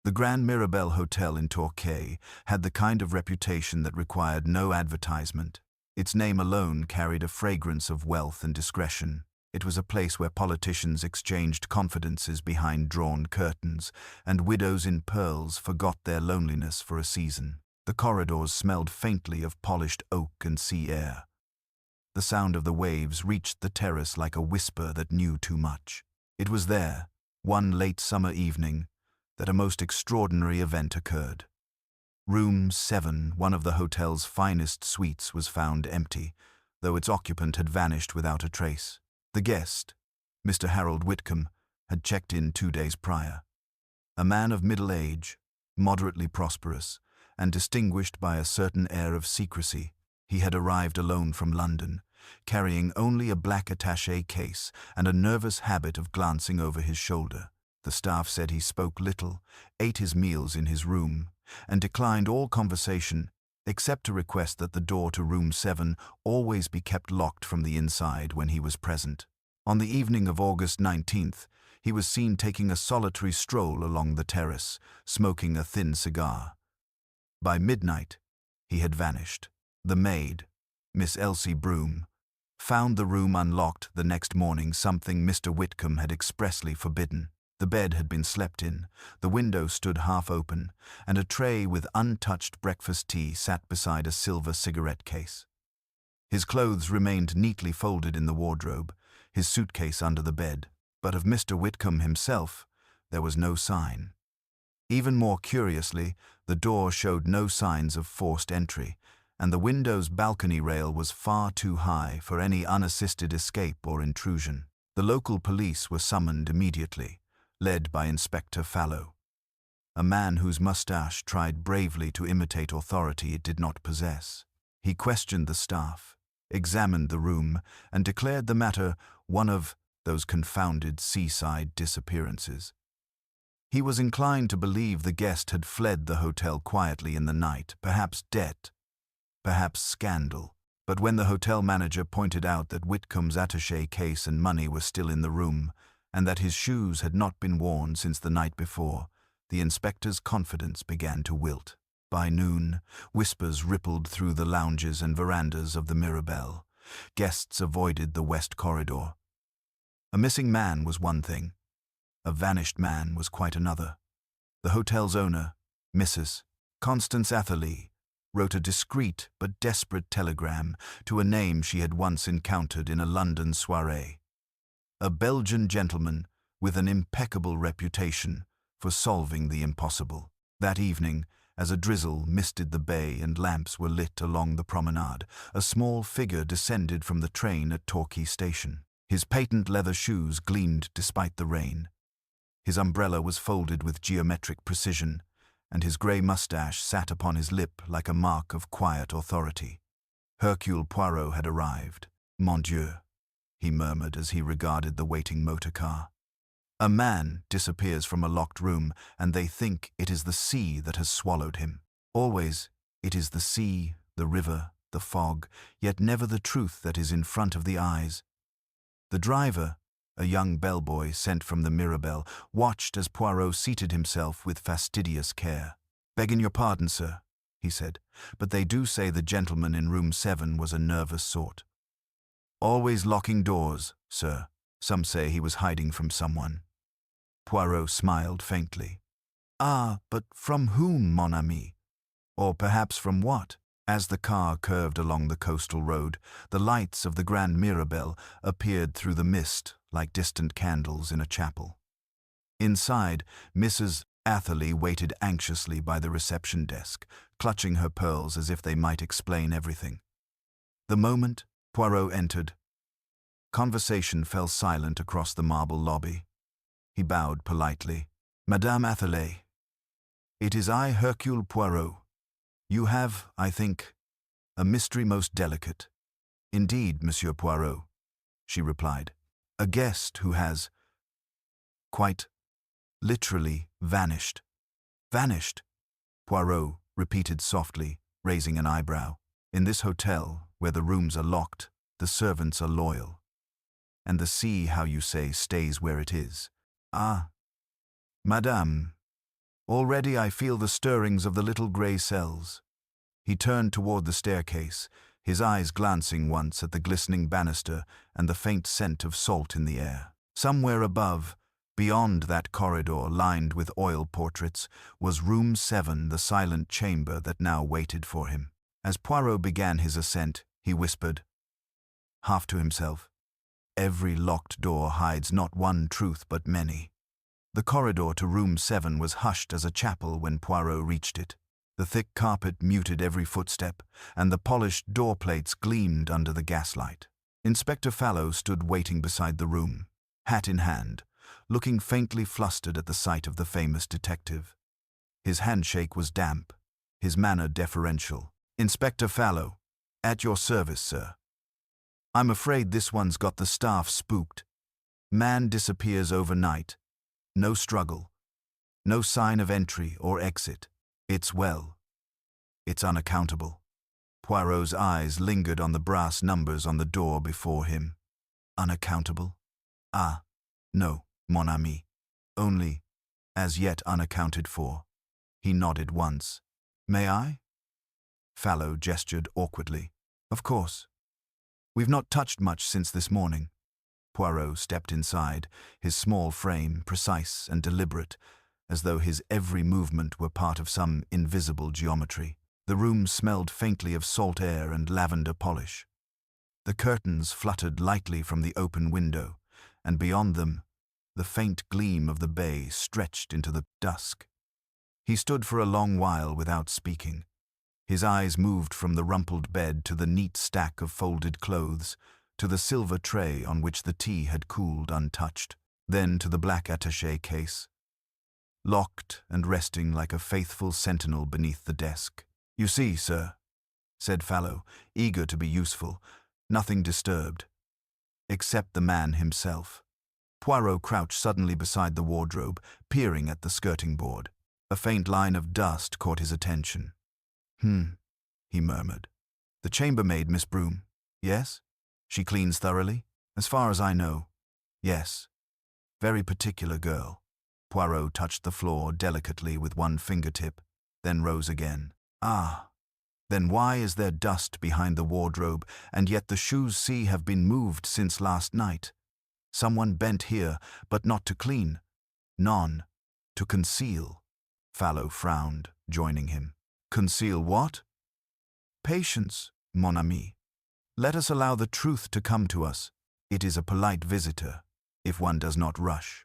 The Grand Mirabelle Hotel in Torquay had the kind of reputation that required no advertisement. Its name alone carried a fragrance of wealth and discretion. It was a place where politicians exchanged confidences behind drawn curtains, and widows in pearls forgot their loneliness for a season. The corridors smelled faintly of polished oak and sea air. The sound of the waves reached the terrace like a whisper that knew too much. It was there, one late summer evening, that a most extraordinary event occurred. Room 7, one of the hotel's finest suites, was found empty, though its occupant had vanished without a trace. The guest, Mr. Harold Whitcomb, had checked in 2 days prior. A man of middle age, moderately prosperous, and distinguished by a certain air of secrecy, he had arrived alone from London, carrying only a black attaché case and a nervous habit of glancing over his shoulder. The staff said he spoke little, ate his meals in his room, and declined all conversation except to request that the door to room 7 always be kept locked from the inside when he was present. On the evening of August 19th, he was seen taking a solitary stroll along the terrace, smoking a thin cigar. By midnight, he had vanished. The maid, Miss Elsie Broom, found the room unlocked the next morning, something Mr. Whitcomb had expressly forbidden. The bed had been slept in, the window stood half open, and a tray with untouched breakfast tea sat beside a silver cigarette case. His clothes remained neatly folded in the wardrobe, his suitcase under the bed, but of Mr. Whitcomb himself there was no sign. Even more curiously, the door showed no signs of forced entry, and the window's balcony rail was far too high for any unassisted escape or intrusion. The local police were summoned immediately, led by Inspector Fallow, a man whose moustache tried bravely to imitate authority it did not possess. He questioned the staff, examined the room, and declared the matter one of those confounded seaside disappearances. He was inclined to believe the guest had fled the hotel quietly in the night, perhaps debt, perhaps scandal. But when the hotel manager pointed out that Whitcomb's attaché case and money were still in the room, and that his shoes had not been worn since the night before, the inspector's confidence began to wilt. By noon, whispers rippled through the lounges and verandas of the Mirabelle. Guests avoided the west corridor. A missing man was one thing. A vanished man was quite another. The hotel's owner, Mrs. Constance Atherley, wrote a discreet but desperate telegram to a name she had once encountered in a London soirée. A Belgian gentleman with an impeccable reputation for solving the impossible. That evening, as a drizzle misted the bay and lamps were lit along the promenade, a small figure descended from the train at Torquay Station. His patent leather shoes gleamed despite the rain. His umbrella was folded with geometric precision, and his grey moustache sat upon his lip like a mark of quiet authority. Hercule Poirot had arrived. Mon Dieu, he murmured as he regarded the waiting motor car. A man disappears from a locked room, and they think it is the sea that has swallowed him. Always, it is the sea, the river, the fog, yet never the truth that is in front of the eyes. The driver, a young bellboy sent from the Mirabelle, watched as Poirot seated himself with fastidious care. "Begging your pardon, sir," he said, "but they do say the gentleman in room 7 was a nervous sort." "Always locking doors, sir. Some say he was hiding from someone." Poirot smiled faintly. "Ah, but from whom, mon ami? Or perhaps from what?" As the car curved along the coastal road, the lights of the Grand Mirabelle appeared through the mist like distant candles in a chapel. Inside, Mrs. Atherley waited anxiously by the reception desk, clutching her pearls as if they might explain everything. The moment Poirot entered, conversation fell silent across the marble lobby. He bowed politely. "Madame Atherley, it is I, Hercule Poirot. You have, I think, a mystery most delicate." "Indeed, Monsieur Poirot," she replied. "A guest who has, quite literally, vanished." "Vanished?" Poirot repeated softly, raising an eyebrow. "In this hotel, where the rooms are locked, the servants are loyal. And the sea, how you say, stays where it is." "Ah, Madame, Already I feel the stirrings of the little grey cells. He turned toward the staircase, his eyes glancing once at the glistening banister and the faint scent of salt in the air. Somewhere above, beyond that corridor lined with oil portraits, was room 7, the silent chamber that now waited for him. As Poirot began his ascent, he whispered, half to himself, "Every locked door hides not one truth but many." The corridor to room 7 was hushed as a chapel when Poirot reached it. The thick carpet muted every footstep, and the polished door plates gleamed under the gaslight. Inspector Fallow stood waiting beside the room, hat in hand, looking faintly flustered at the sight of the famous detective. His handshake was damp, his manner deferential. "Inspector Fallow, at your service, sir." "I'm afraid this one's got the staff spooked. Man disappears overnight. No struggle. No sign of entry or exit. It's unaccountable." Poirot's eyes lingered on the brass numbers on the door before him. "Unaccountable? Ah, no, mon ami. Only, as yet unaccounted for." He nodded once. "May I?" Fallow gestured awkwardly. "Of course. We've not touched much since this morning." Poirot stepped inside, his small frame precise and deliberate, as though his every movement were part of some invisible geometry. The room smelled faintly of salt air and lavender polish. The curtains fluttered lightly from the open window, and beyond them, the faint gleam of the bay stretched into the dusk. He stood for a long while without speaking. His eyes moved from the rumpled bed to the neat stack of folded clothes, to the silver tray on which the tea had cooled untouched, then to the black attaché case, locked and resting like a faithful sentinel beneath the desk. "You see, sir," said Fallow, eager to be useful, "nothing disturbed. Except the man himself." Poirot crouched suddenly beside the wardrobe, peering at the skirting board. A faint line of dust caught his attention. He murmured. "The chambermaid, Miss Broom. Yes? She cleans thoroughly? As far as I know. Yes. Very particular girl." Poirot touched the floor delicately with one fingertip, then rose again. "Ah, then why is there dust behind the wardrobe, and yet the shoes have been moved since last night? Someone bent here, but not to clean. None. To conceal." Fallow frowned, joining him. "Conceal what?" "Patience, mon ami. Let us allow the truth to come to us. It is a polite visitor, if one does not rush."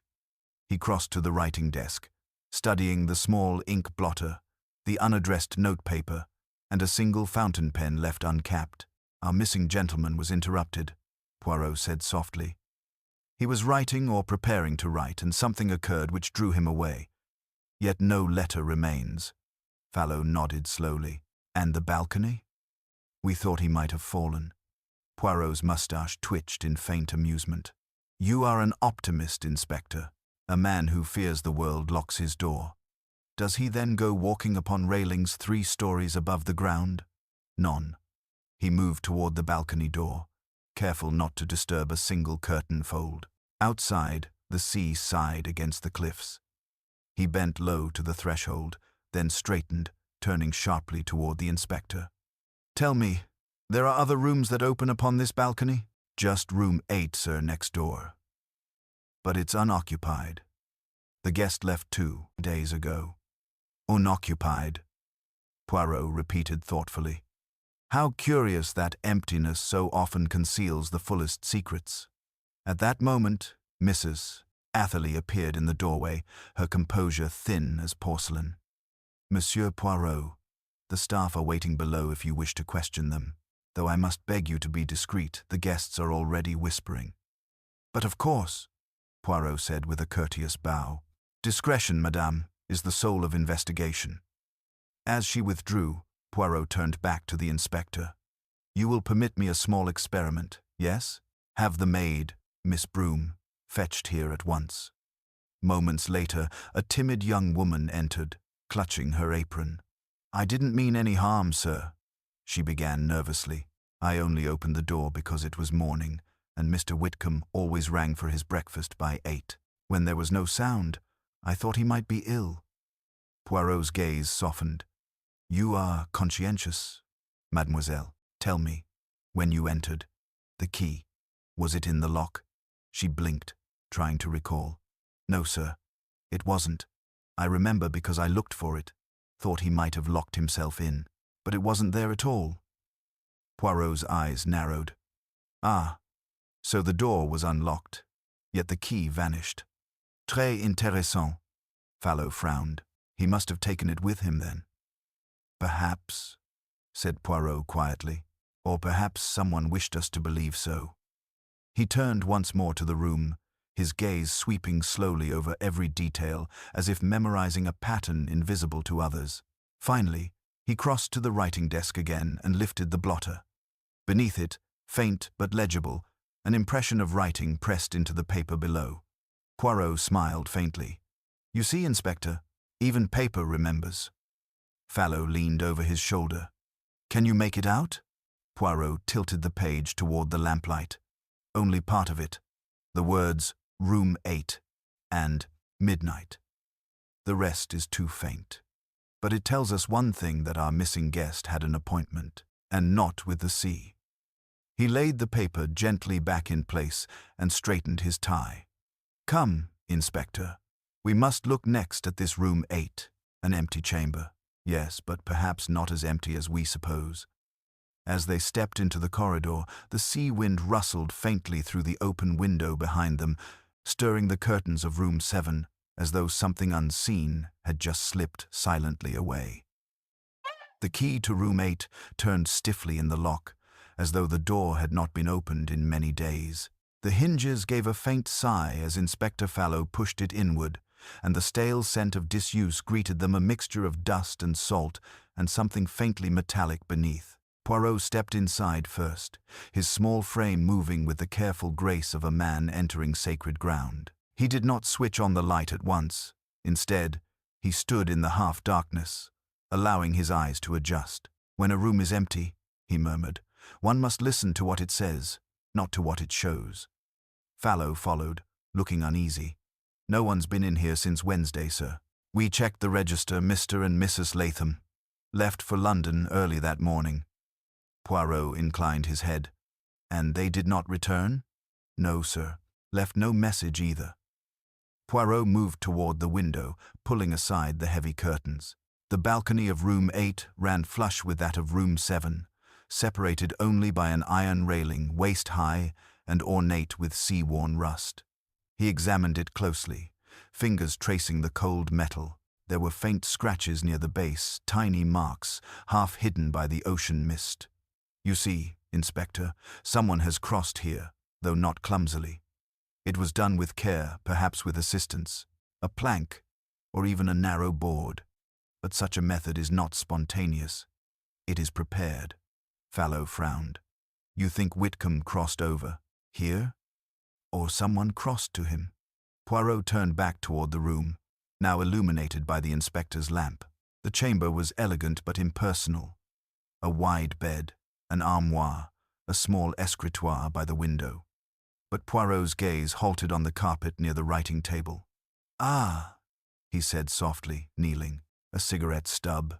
He crossed to the writing desk, studying the small ink blotter, the unaddressed notepaper, and a single fountain pen left uncapped. "Our missing gentleman was interrupted," Poirot said softly. "He was writing or preparing to write, and something occurred which drew him away. Yet no letter remains." Fallow nodded slowly. "And the balcony?" "We thought he might have fallen." Poirot's mustache twitched in faint amusement. "You are an optimist, Inspector. A man who fears the world locks his door. Does he then go walking upon railings 3 stories above the ground?" "None." He moved toward the balcony door, careful not to disturb a single curtain fold. Outside, the sea sighed against the cliffs. He bent low to the threshold, then straightened, turning sharply toward the inspector. "Tell me, there are other rooms that open upon this balcony?" "Just room 8, sir, next door. But it's unoccupied. The guest left 2 days ago." "Unoccupied," Poirot repeated thoughtfully. "How curious that emptiness so often conceals the fullest secrets." At that moment, Mrs. Atherley appeared in the doorway, her composure thin as porcelain. "Monsieur Poirot, the staff are waiting below if you wish to question them, though I must beg you to be discreet, the guests are already whispering." "But of course," Poirot said with a courteous bow. "Discretion, madame, is the soul of investigation." As she withdrew, Poirot turned back to the inspector. "You will permit me a small experiment, yes? Have the maid, Miss Broom, fetched here at once." Moments later, a timid young woman entered, clutching her apron. "I didn't mean any harm, sir," she began nervously. "I only opened the door because it was morning, and Mr. Whitcomb always rang for his breakfast by 8. When there was no sound, I thought he might be ill." Poirot's gaze softened. You are conscientious, mademoiselle. Tell me, when you entered, the key, was it in the lock? She blinked, trying to recall. No, sir, it wasn't. I remember because I looked for it. Thought he might have locked himself in, but it wasn't there at all. Poirot's eyes narrowed. Ah, so the door was unlocked, yet the key vanished. Très intéressant. Fallow frowned. He must have taken it with him then. Perhaps, said Poirot quietly, or perhaps someone wished us to believe so. He turned once more to the room, his gaze sweeping slowly over every detail as if memorizing a pattern invisible to others. Finally, he crossed to the writing desk again and lifted the blotter. Beneath it, faint but legible, an impression of writing pressed into the paper below. Poirot smiled faintly. You see, Inspector, even paper remembers. Fallow leaned over his shoulder. Can you make it out? Poirot tilted the page toward the lamplight. Only part of it. The words, Room 8, and Midnight. The rest is too faint. But it tells us one thing, that our missing guest had an appointment, and not with the sea. He laid the paper gently back in place and straightened his tie. Come, Inspector. We must look next at this Room 8, an empty chamber. Yes, but perhaps not as empty as we suppose. As they stepped into the corridor, the sea wind rustled faintly through the open window behind them, stirring the curtains of Room 7, as though something unseen had just slipped silently away. The key to Room 8 turned stiffly in the lock, as though the door had not been opened in many days. The hinges gave a faint sigh as Inspector Fallow pushed it inward, and the stale scent of disuse greeted them, a mixture of dust and salt and something faintly metallic beneath. Poirot stepped inside first, his small frame moving with the careful grace of a man entering sacred ground. He did not switch on the light at once. Instead, he stood in the half-darkness, allowing his eyes to adjust. When a room is empty, he murmured, one must listen to what it says, not to what it shows. Fallow followed, looking uneasy. No one's been in here since Wednesday, sir. We checked the register, Mr. and Mrs. Latham. Left for London early that morning. Poirot inclined his head. And they did not return? No, sir. Left no message either. Poirot moved toward the window, pulling aside the heavy curtains. The balcony of Room 8 ran flush with that of Room 7, separated only by an iron railing waist-high and ornate with sea-worn rust. He examined it closely, fingers tracing the cold metal. There were faint scratches near the base, tiny marks, half hidden by the ocean mist. You see, Inspector, someone has crossed here, though not clumsily. It was done with care, perhaps with assistance, a plank, or even a narrow board. But such a method is not spontaneous. It is prepared. Fallow frowned. You think Whitcomb crossed over, here? Or someone crossed to him? Poirot turned back toward the room, now illuminated by the inspector's lamp. The chamber was elegant but impersonal. A wide bed, an armoire, a small escritoire by the window. But Poirot's gaze halted on the carpet near the writing table. Ah, he said softly, kneeling, a cigarette stub.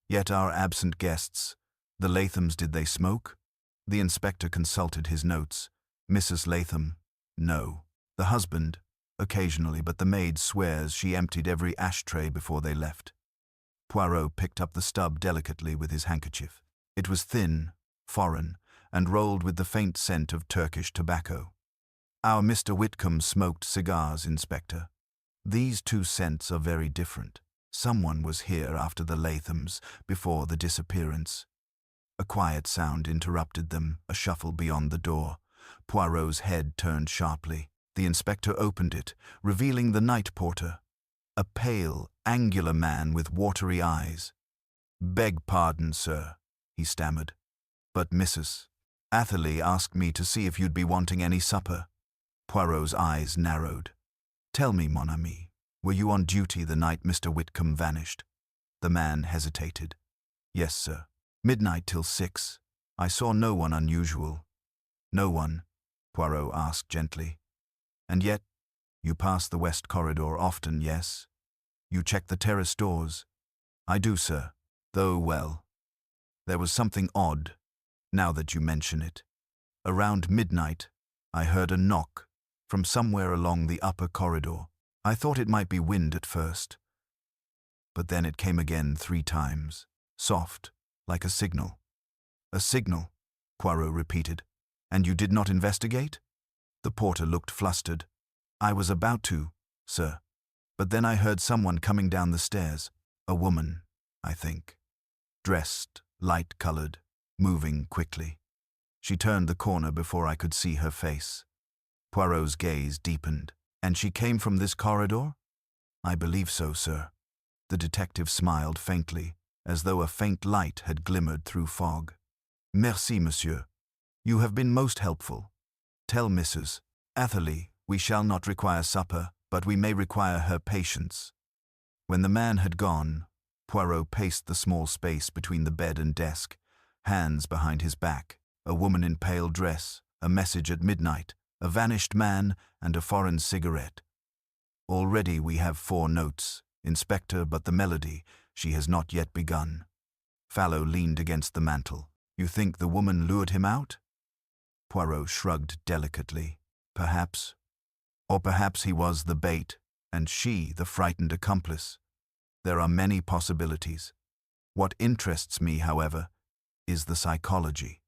Yet our absent guests, the Lathams, did they smoke? The inspector consulted his notes. Mrs. Latham, no. The husband, occasionally, but the maid swears she emptied every ashtray before they left. Poirot picked up the stub delicately with his handkerchief. It was thin, foreign, and rolled with the faint scent of Turkish tobacco. Our Mr. Whitcomb smoked cigars, Inspector. These two scents are very different. Someone was here after the Lathams, before the disappearance. A quiet sound interrupted them, a shuffle beyond the door. Poirot's head turned sharply. The inspector opened it, revealing the night porter, a pale, angular man with watery eyes. Beg pardon, sir, he stammered. But Mrs. Atherley asked me to see if you'd be wanting any supper. Poirot's eyes narrowed. Tell me, mon ami, were you on duty the night Mr. Whitcomb vanished? The man hesitated. Yes, sir. Midnight till 6. I saw no one unusual. No one, Poirot asked gently. And yet, you pass the west corridor often, yes? You checked the terrace doors? I do, sir. Though, well, there was something odd, now that you mention it. Around midnight, I heard a knock from somewhere along the upper corridor. I thought it might be wind at first, but then it came again 3 times, soft, like a signal. A signal, Poirot repeated. And you did not investigate? The porter looked flustered. I was about to, sir, but then I heard someone coming down the stairs. A woman, I think. Dressed, light-colored, moving quickly. She turned the corner before I could see her face. Poirot's gaze deepened. And she came from this corridor? I believe so, sir. The detective smiled faintly, as though a faint light had glimmered through fog. Merci, monsieur. You have been most helpful. Tell Mrs. Atherley we shall not require supper, but we may require her patience. When the man had gone, Poirot paced the small space between the bed and desk, hands behind his back, a woman in pale dress, a message at midnight, a vanished man, and a foreign cigarette. Already we have 4 notes, Inspector, but the melody, she has not yet begun. Fallow leaned against the mantel. You think the woman lured him out? Poirot shrugged delicately. Perhaps. Or perhaps he was the bait, and she the frightened accomplice. There are many possibilities. What interests me, however, is the psychology.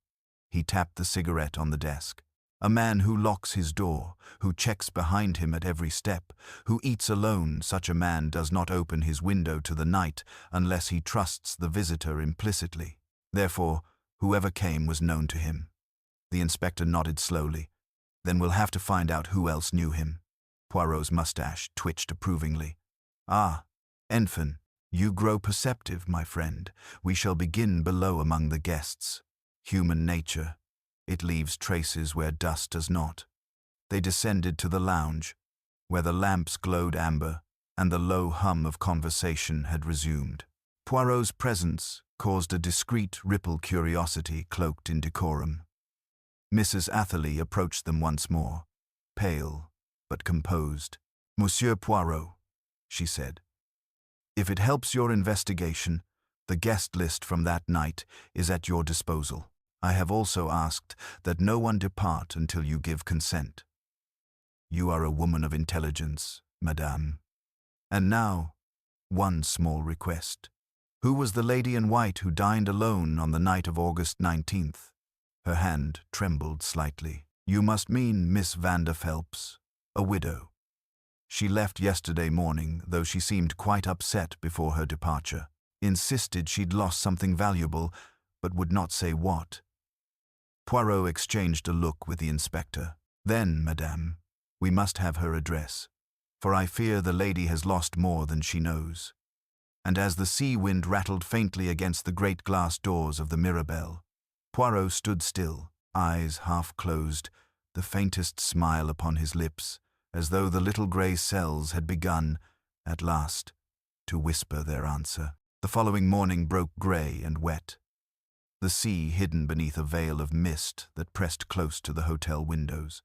He tapped the cigarette on the desk. A man who locks his door, who checks behind him at every step, who eats alone, such a man does not open his window to the night unless he trusts the visitor implicitly. Therefore, whoever came was known to him. The inspector nodded slowly. Then we'll have to find out who else knew him. Poirot's mustache twitched approvingly. Ah, Enfin, you grow perceptive, my friend. We shall begin below among the guests. Human nature. It leaves traces where dust does not. They descended to the lounge, where the lamps glowed amber, and the low hum of conversation had resumed. Poirot's presence caused a discreet ripple curiosity cloaked in decorum. Mrs. Atherley approached them once more, pale but composed. Monsieur Poirot, she said, if it helps your investigation, the guest list from that night is at your disposal. I have also asked that no one depart until you give consent. You are a woman of intelligence, madame. And now, one small request. Who was the lady in white who dined alone on the night of August 19th? Her hand trembled slightly. You must mean Miss van der Phelps, a widow. She left yesterday morning, though she seemed quite upset before her departure. Insisted she'd lost something valuable, but would not say what. Poirot exchanged a look with the inspector. Then, madame, we must have her address, for I fear the lady has lost more than she knows. And as the sea wind rattled faintly against the great glass doors of the Mirabelle, Poirot stood still, eyes half closed, the faintest smile upon his lips, as though the little grey cells had begun, at last, to whisper their answer. The following morning broke grey and wet, the sea hidden beneath a veil of mist that pressed close to the hotel windows.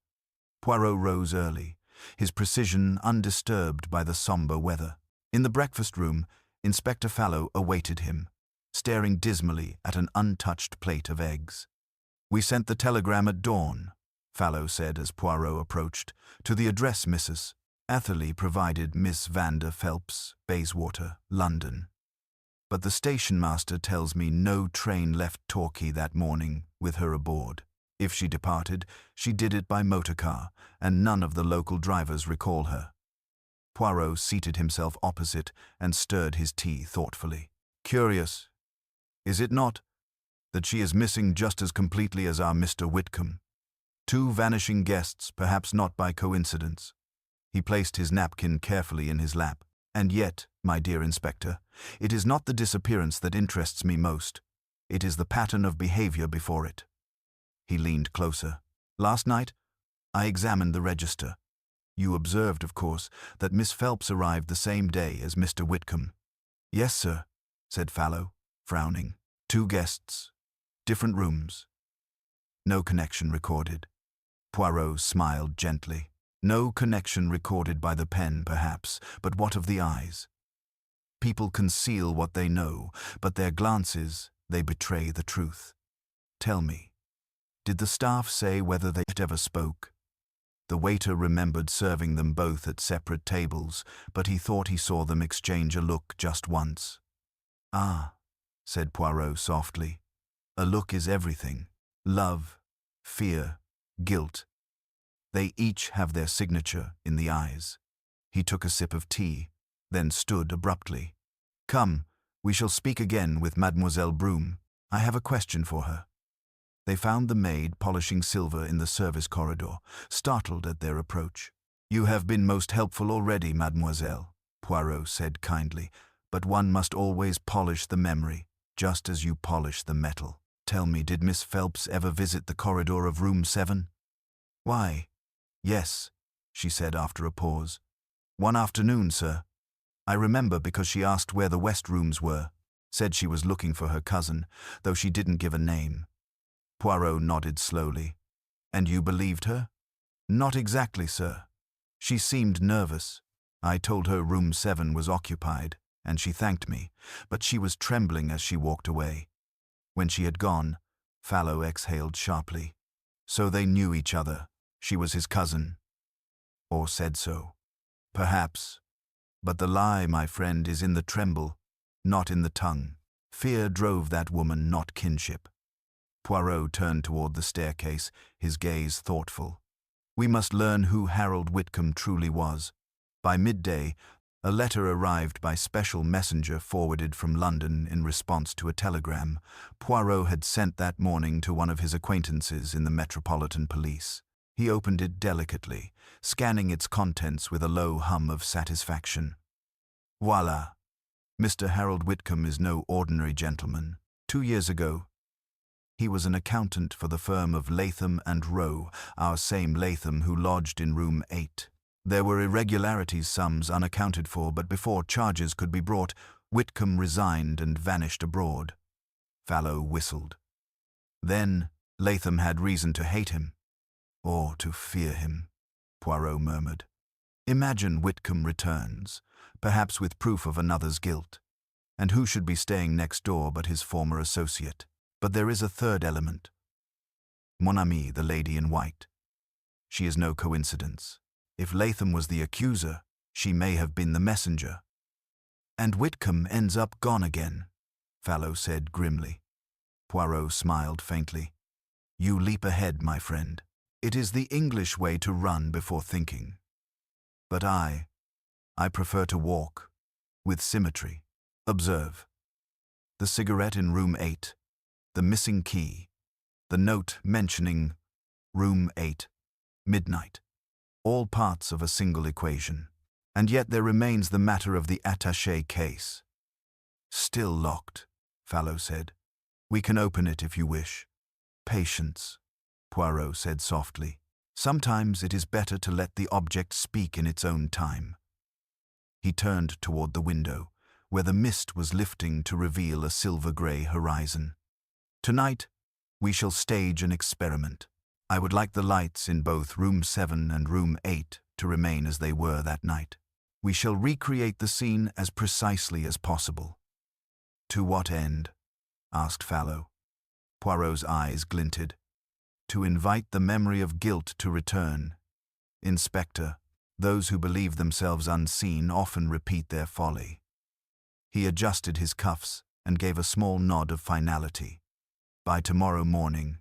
Poirot rose early, his precision undisturbed by the sombre weather. In the breakfast room, Inspector Fallow awaited him, staring dismally at an untouched plate of eggs. We sent the telegram at dawn, Fallow said as Poirot approached, to the address Mrs. Atherley provided, Miss van der Phelps, Bayswater, London. But the station master tells me no train left Torquay that morning with her aboard. If she departed, she did it by motor car, and none of the local drivers recall her. Poirot seated himself opposite and stirred his tea thoughtfully. Curious, is it not, that she is missing just as completely as our Mr. Whitcomb? 2 vanishing guests, perhaps not by coincidence. He placed his napkin carefully in his lap. And yet, my dear Inspector, it is not the disappearance that interests me most. It is the pattern of behavior before it. He leaned closer. Last night, I examined the register. You observed, of course, that Miss Phelps arrived the same day as Mr. Whitcomb. Yes, sir, said Fallow, frowning. 2 guests, different rooms. No connection recorded. Poirot smiled gently. No connection recorded by the pen, perhaps, but what of the eyes? People conceal what they know, but their glances, they betray the truth. Tell me, did the staff say whether they ever spoke? The waiter remembered serving them both at separate tables, but he thought he saw them exchange a look just once. Ah, said Poirot softly, a look is everything. Love, fear, guilt. They each have their signature in the eyes. He took a sip of tea, then stood abruptly. Come, we shall speak again with Mademoiselle Broom. I have a question for her. They found the maid polishing silver in the service corridor, startled at their approach. You have been most helpful already, mademoiselle, Poirot said kindly, but one must always polish the memory, just as you polish the metal. Tell me, did Miss Phelps ever visit the corridor of room 7? Why, yes, she said after a pause. One afternoon, sir. I remember because she asked where the west rooms were, said she was looking for her cousin, though she didn't give a name. Poirot nodded slowly. And you believed her? Not exactly, sir. She seemed nervous. I told her room 7 was occupied, and she thanked me, but she was trembling as she walked away. When she had gone, Fallow exhaled sharply. So they knew each other. She was his cousin. Or said so. Perhaps. But the lie, my friend, is in the tremble, not in the tongue. Fear drove that woman, not kinship. Poirot turned toward the staircase, his gaze thoughtful. We must learn who Harold Whitcomb truly was. By midday, a letter arrived by special messenger forwarded from London in response to a telegram Poirot had sent that morning to one of his acquaintances in the Metropolitan Police. He opened it delicately, scanning its contents with a low hum of satisfaction. Voila! Mr. Harold Whitcomb is no ordinary gentleman. 2 years ago, he was an accountant for the firm of Latham and Rowe, our same Latham who lodged in room 8. There were irregularities, sums unaccounted for, but before charges could be brought, Whitcomb resigned and vanished abroad. Fallow whistled. Then Latham had reason to hate him, or to fear him, Poirot murmured. Imagine Whitcomb returns, perhaps with proof of another's guilt. And who should be staying next door but his former associate? But there is a third element. Mon amie, the lady in white. She is no coincidence. If Latham was the accuser, she may have been the messenger. And Whitcomb ends up gone again, Fallow said grimly. Poirot smiled faintly. You leap ahead, my friend. It is the English way to run before thinking. But I prefer to walk, with symmetry. Observe. The cigarette in room 8, the missing key, the note mentioning room 8, midnight. All parts of a single equation. And yet there remains the matter of the attaché case. Still locked, Fallow said. We can open it if you wish. Patience, Poirot said softly. Sometimes it is better to let the object speak in its own time. He turned toward the window, where the mist was lifting to reveal a silver-gray horizon. Tonight, we shall stage an experiment. I would like the lights in both room 7 and room 8 to remain as they were that night. We shall recreate the scene as precisely as possible. To what end? Asked Fallow. Poirot's eyes glinted. To invite the memory of guilt to return. Inspector, those who believe themselves unseen often repeat their folly. He adjusted his cuffs and gave a small nod of finality. By tomorrow morning,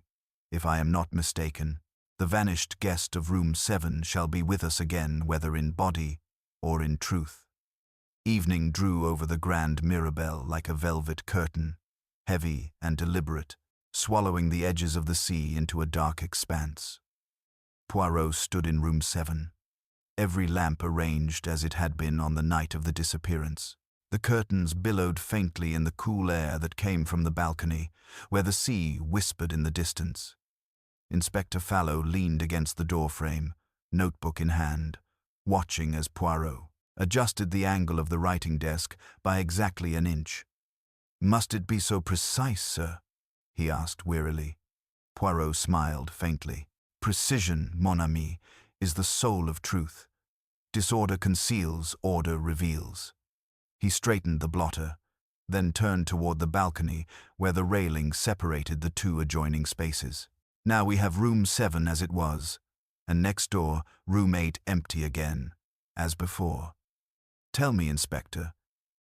if I am not mistaken, the vanished guest of room 7 shall be with us again, whether in body or in truth. Evening drew over the Grand Mirabelle like a velvet curtain, heavy and deliberate, swallowing the edges of the sea into a dark expanse. Poirot stood in room 7, every lamp arranged as it had been on the night of the disappearance. The curtains billowed faintly in the cool air that came from the balcony, where the sea whispered in the distance. Inspector Fallow leaned against the doorframe, notebook in hand, watching as Poirot adjusted the angle of the writing desk by exactly an inch. Must it be so precise, sir? He asked wearily. Poirot smiled faintly. Precision, mon ami, is the soul of truth. Disorder conceals, order reveals. He straightened the blotter, then turned toward the balcony where the railing separated the two adjoining spaces. Now we have room 7 as it was, and next door, room 8 empty again, as before. Tell me, Inspector,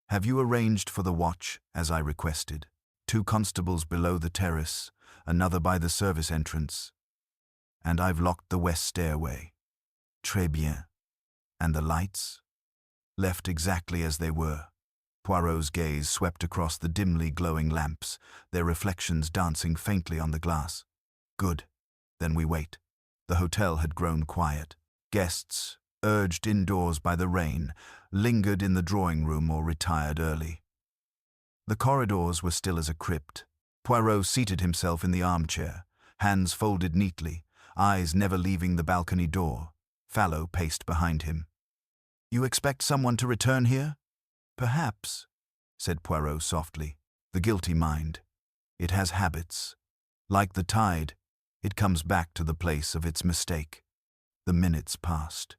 have you arranged for the watch as I requested? 2 constables below the terrace, another by the service entrance. And I've locked the west stairway. Très bien. And the lights? Left exactly as they were. Poirot's gaze swept across the dimly glowing lamps, their reflections dancing faintly on the glass. Good. Then we wait. The hotel had grown quiet. Guests, urged indoors by the rain, lingered in the drawing room or retired early. The corridors were still as a crypt. Poirot seated himself in the armchair, hands folded neatly, eyes never leaving the balcony door. Fallow paced behind him. You expect someone to return here? Perhaps, said Poirot softly. The guilty mind. It has habits. Like the tide, it comes back to the place of its mistake. The minutes passed.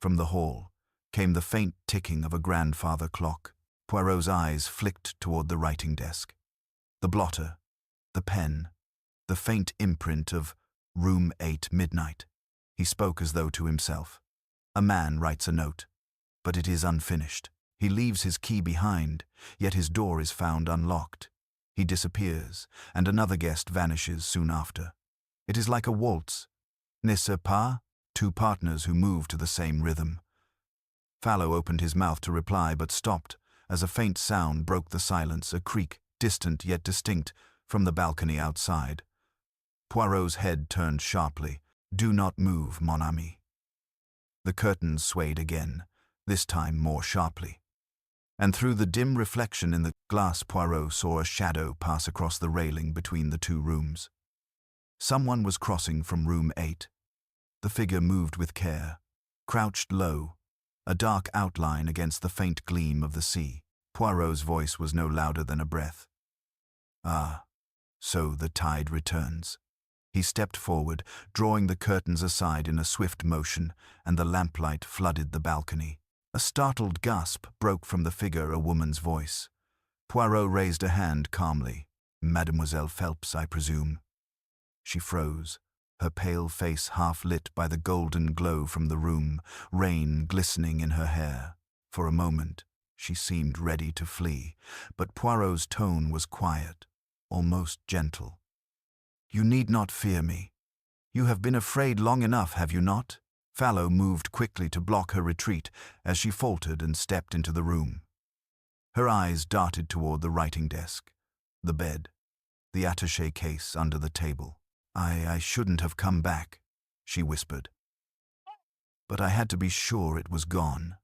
From the hall came the faint ticking of a grandfather clock. Poirot's eyes flicked toward the writing desk. The blotter, the pen, the faint imprint of room 8 midnight. He spoke as though to himself. A man writes a note, but it is unfinished. He leaves his key behind, yet his door is found unlocked. He disappears, and another guest vanishes soon after. It is like a waltz. N'est-ce pas? 2 partners who move to the same rhythm. Fallow opened his mouth to reply, but stopped, as a faint sound broke the silence, a creak, distant yet distinct, from the balcony outside. Poirot's head turned sharply. Do not move, mon ami. The curtains swayed again, this time more sharply. And through the dim reflection in the glass, Poirot saw a shadow pass across the railing between the 2 rooms. Someone was crossing from room 8. The figure moved with care, crouched low, a dark outline against the faint gleam of the sea. Poirot's voice was no louder than a breath. Ah, so the tide returns. He stepped forward, drawing the curtains aside in a swift motion, and the lamplight flooded the balcony. A startled gasp broke from the figure, a woman's voice. Poirot raised a hand calmly. Mademoiselle Phelps, I presume. She froze, her pale face half lit by the golden glow from the room, rain glistening in her hair. For a moment, she seemed ready to flee, but Poirot's tone was quiet, almost gentle. You need not fear me. You have been afraid long enough, have you not? Fallow moved quickly to block her retreat as she faltered and stepped into the room. Her eyes darted toward the writing desk, the bed, the attaché case under the table. I shouldn't have come back, she whispered. But I had to be sure it was gone.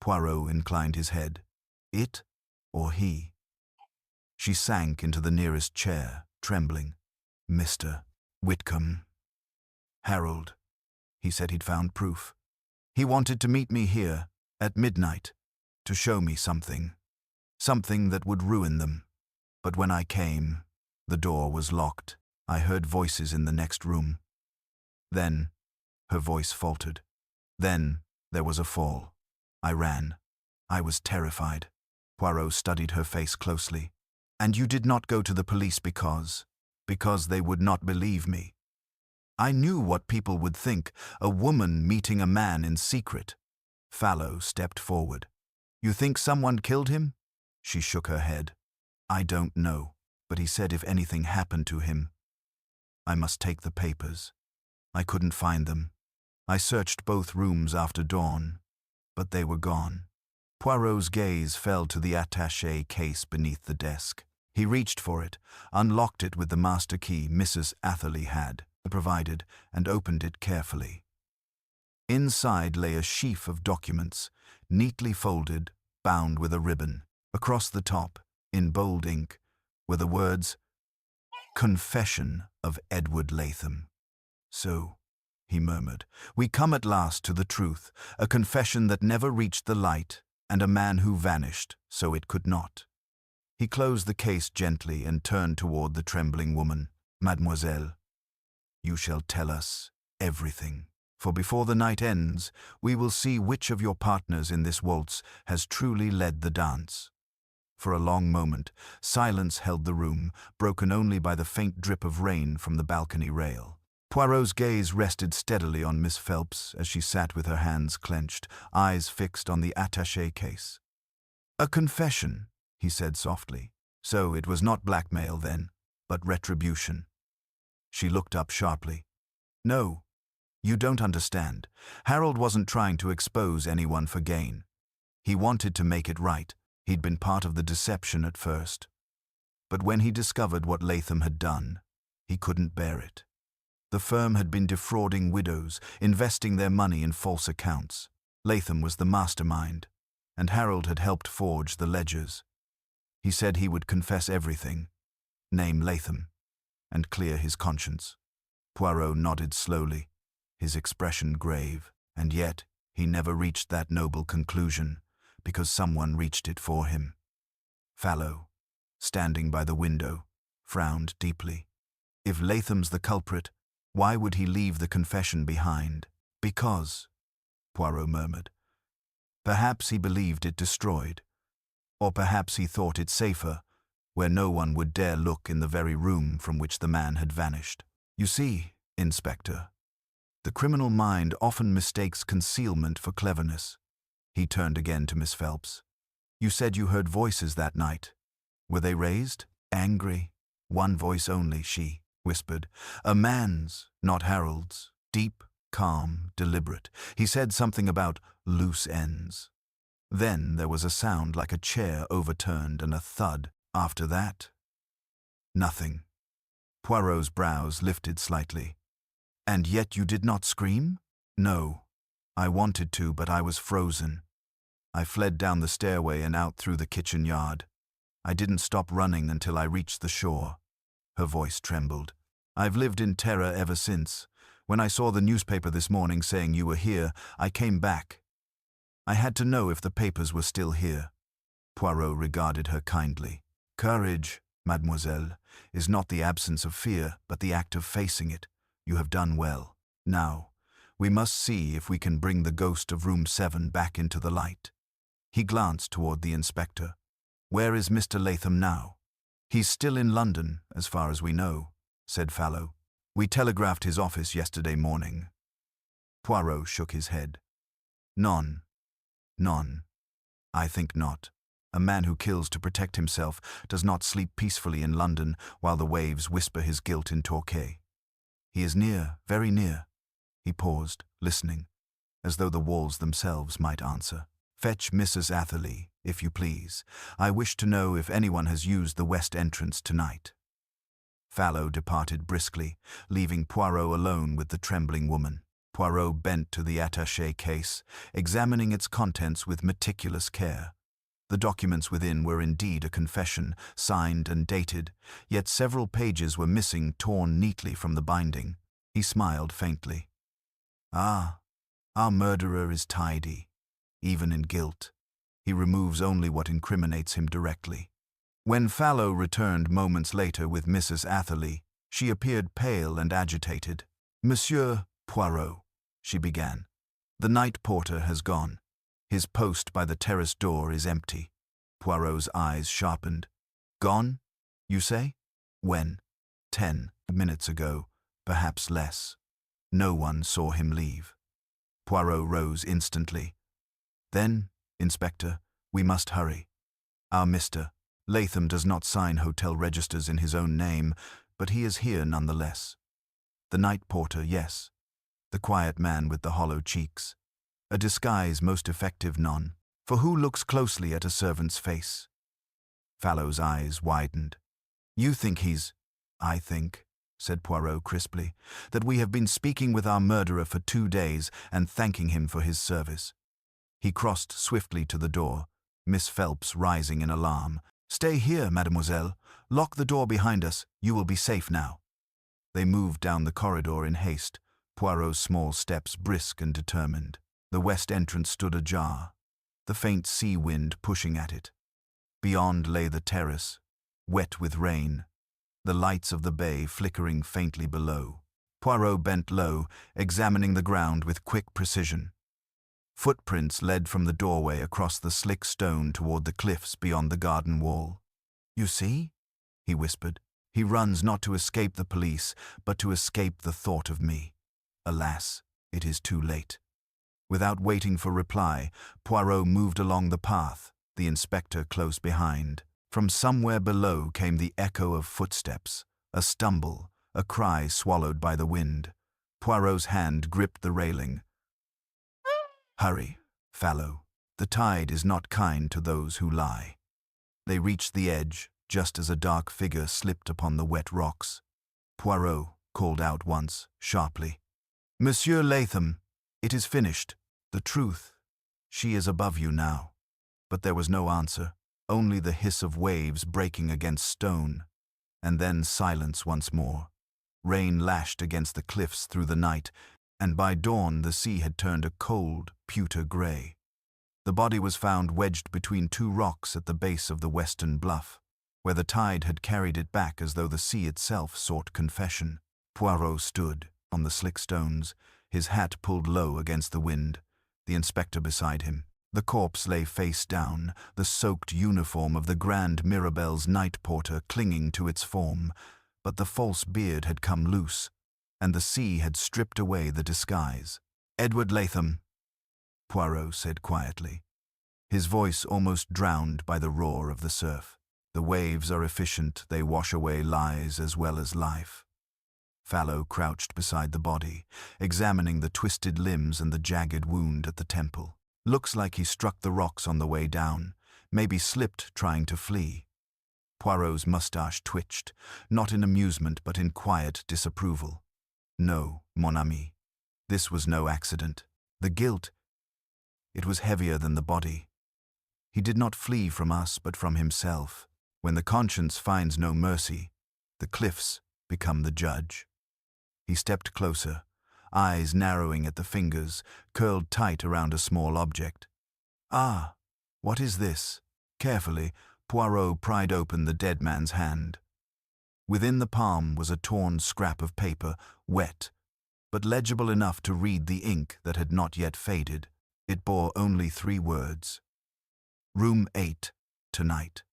Poirot inclined his head. It or he? She sank into the nearest chair, trembling. Mr. Whitcomb. Harold. He said he'd found proof. He wanted to meet me here, at midnight, to show me something. Something that would ruin them. But when I came, the door was locked. I heard voices in the next room. Then, her voice faltered. Then, there was a fall. I ran. I was terrified. Poirot studied her face closely. And you did not go to the police because they would not believe me. I knew what people would think, a woman meeting a man in secret. Fallow stepped forward. You think someone killed him? She shook her head. I don't know, but he said if anything happened to him, I must take the papers. I couldn't find them. I searched both rooms after dawn, but they were gone. Poirot's gaze fell to the attaché case beneath the desk. He reached for it, unlocked it with the master key Mrs. Atherley had provided, and opened it carefully. Inside lay a sheaf of documents, neatly folded, bound with a ribbon. Across the top, in bold ink, were the words, Confession of Edward Latham. So, he murmured, we come at last to the truth, a confession that never reached the light, and a man who vanished so it could not. He closed the case gently and turned toward the trembling woman. Mademoiselle, you shall tell us everything. For before the night ends, we will see which of your partners in this waltz has truly led the dance." For a long moment, silence held the room, broken only by the faint drip of rain from the balcony rail. Poirot's gaze rested steadily on Miss Phelps as she sat with her hands clenched, eyes fixed on the attaché case. "A confession," he said softly. "So it was not blackmail then, but retribution." She looked up sharply. "No, you don't understand. Harold wasn't trying to expose anyone for gain. He wanted to make it right. He'd been part of the deception at first. But when he discovered what Latham had done, he couldn't bear it. The firm had been defrauding widows, investing their money in false accounts. Latham was the mastermind, and Harold had helped forge the ledgers. He said he would confess everything, name Latham, and clear his conscience." Poirot nodded slowly, his expression grave, and yet he never reached that noble conclusion, because someone reached it for him. Fallow, standing by the window, frowned deeply. If Latham's the culprit, why would he leave the confession behind? "Because," Poirot murmured. "Perhaps he believed it destroyed. Or perhaps he thought it safer, where no one would dare look in the very room from which the man had vanished. You see, Inspector, the criminal mind often mistakes concealment for cleverness." He turned again to Miss Phelps. "You said you heard voices that night. Were they raised? Angry?" "One voice only," she whispered. "A man's, not Harold's. Deep, calm, deliberate. He said something about loose ends. Then there was a sound like a chair overturned and a thud. After that, nothing." Poirot's brows lifted slightly. "And yet you did not scream?" "No. I wanted to, but I was frozen. I fled down the stairway and out through the kitchen yard. I didn't stop running until I reached the shore." Her voice trembled. "I've lived in terror ever since. When I saw the newspaper this morning saying you were here, I came back. I had to know if the papers were still here." Poirot regarded her kindly. "Courage, mademoiselle, is not the absence of fear, but the act of facing it. You have done well. Now, we must see if we can bring the ghost of room 7 back into the light." He glanced toward the inspector. "Where is Mr. Latham now?" "He's still in London, as far as we know," said Fallow. "We telegraphed his office yesterday morning." Poirot shook his head. None. I think not. A man who kills to protect himself does not sleep peacefully in London while the waves whisper his guilt in Torquay. He is near, very near." He paused, listening, as though the walls themselves might answer. "Fetch Mrs. Atherley, if you please. I wish to know if anyone has used the west entrance tonight." Fallow departed briskly, leaving Poirot alone with the trembling woman. Poirot bent to the attaché case, examining its contents with meticulous care. The documents within were indeed a confession, signed and dated, yet several pages were missing, torn neatly from the binding. He smiled faintly. "Ah, our murderer is tidy, even in guilt. He removes only what incriminates him directly." When Fallow returned moments later with Mrs. Atherley, she appeared pale and agitated. "Monsieur Poirot," she began, "the night porter has gone. His post by the terrace door is empty." Poirot's eyes sharpened. "Gone, you say? When?" 10 minutes ago, perhaps less. No one saw him leave." Poirot rose instantly. "Then, Inspector, we must hurry. Our Mr. Latham does not sign hotel registers in his own name, but he is here nonetheless. The night porter, yes. The quiet man with the hollow cheeks. A disguise most effective, none. For who looks closely at a servant's face?" Fallow's eyes widened. "You think he's—" "I think," said Poirot crisply, "that we have been speaking with our murderer for 2 days and thanking him for his service." He crossed swiftly to the door, Miss Phelps rising in alarm. "Stay here, mademoiselle. Lock the door behind us. You will be safe now." They moved down the corridor in haste, Poirot's small steps brisk and determined. The west entrance stood ajar, the faint sea wind pushing at it. Beyond lay the terrace, wet with rain, the lights of the bay flickering faintly below. Poirot bent low, examining the ground with quick precision. Footprints led from the doorway across the slick stone toward the cliffs beyond the garden wall. "You see?" he whispered. "He runs not to escape the police, but to escape the thought of me. Alas, it is too late." Without waiting for reply, Poirot moved along the path, the inspector close behind. From somewhere below came the echo of footsteps, a stumble, a cry swallowed by the wind. Poirot's hand gripped the railing. "Hurry, Fallow. The tide is not kind to those who lie." They reached the edge, just as a dark figure slipped upon the wet rocks. Poirot called out once, sharply, "Monsieur Latham, it is finished. The truth. She is above you now." But there was no answer, only the hiss of waves breaking against stone. And then silence once more. Rain lashed against the cliffs through the night, and by dawn the sea had turned a cold, pewter gray. The body was found wedged between two rocks at the base of the western bluff, where the tide had carried it back as though the sea itself sought confession. Poirot stood on the slick stones, his hat pulled low against the wind, the inspector beside him. The corpse lay face down, the soaked uniform of the Grand Mirabelle's night porter clinging to its form, but the false beard had come loose, and the sea had stripped away the disguise. "Edward Latham," Poirot said quietly, his voice almost drowned by the roar of the surf. "The waves are efficient, they wash away lies as well as life." Fallow crouched beside the body, examining the twisted limbs and the jagged wound at the temple. "Looks like he struck the rocks on the way down, maybe slipped trying to flee." Poirot's mustache twitched, not in amusement but in quiet disapproval. "No, mon ami, this was no accident. The guilt, it was heavier than the body. He did not flee from us but from himself. When the conscience finds no mercy, the cliffs become the judge." He stepped closer, eyes narrowing at the fingers, curled tight around a small object. "Ah, what is this?" Carefully, Poirot pried open the dead man's hand. Within the palm was a torn scrap of paper, wet, but legible enough to read the ink that had not yet faded. It bore only 3 words. "Room 8, tonight."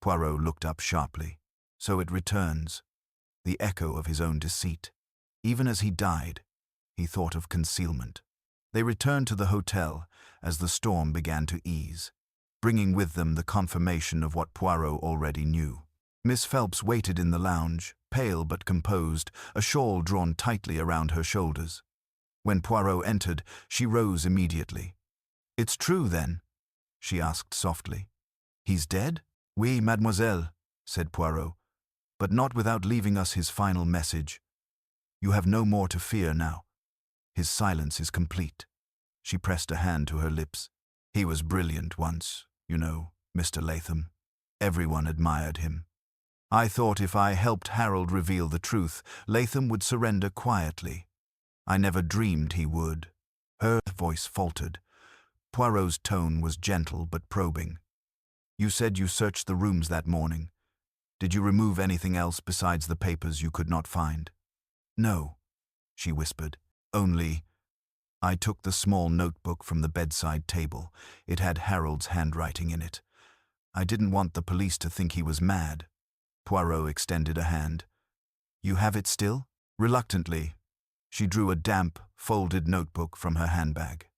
Poirot looked up sharply. So it returns, the echo of his own deceit. Even as he died, he thought of concealment. They returned to the hotel as the storm began to ease, bringing with them the confirmation of what Poirot already knew. Miss Phelps waited in the lounge, pale but composed, a shawl drawn tightly around her shoulders. When Poirot entered, she rose immediately. "It's true, then?" she asked softly. "He's dead?" "Oui, mademoiselle," said Poirot, "but not without leaving us his final message. You have no more to fear now. His silence is complete." She pressed a hand to her lips. "He was brilliant once, you know, Mr. Latham. Everyone admired him. I thought if I helped Harold reveal the truth, Latham would surrender quietly. I never dreamed he would." Her voice faltered. Poirot's tone was gentle but probing. "You said you searched the rooms that morning. Did you remove anything else besides the papers you could not find?" "No," she whispered. "Only, I took the small notebook from the bedside table. It had Harold's handwriting in it. I didn't want the police to think he was mad." Poirot extended a hand. "You have it still?" Reluctantly, she drew a damp, folded notebook from her handbag.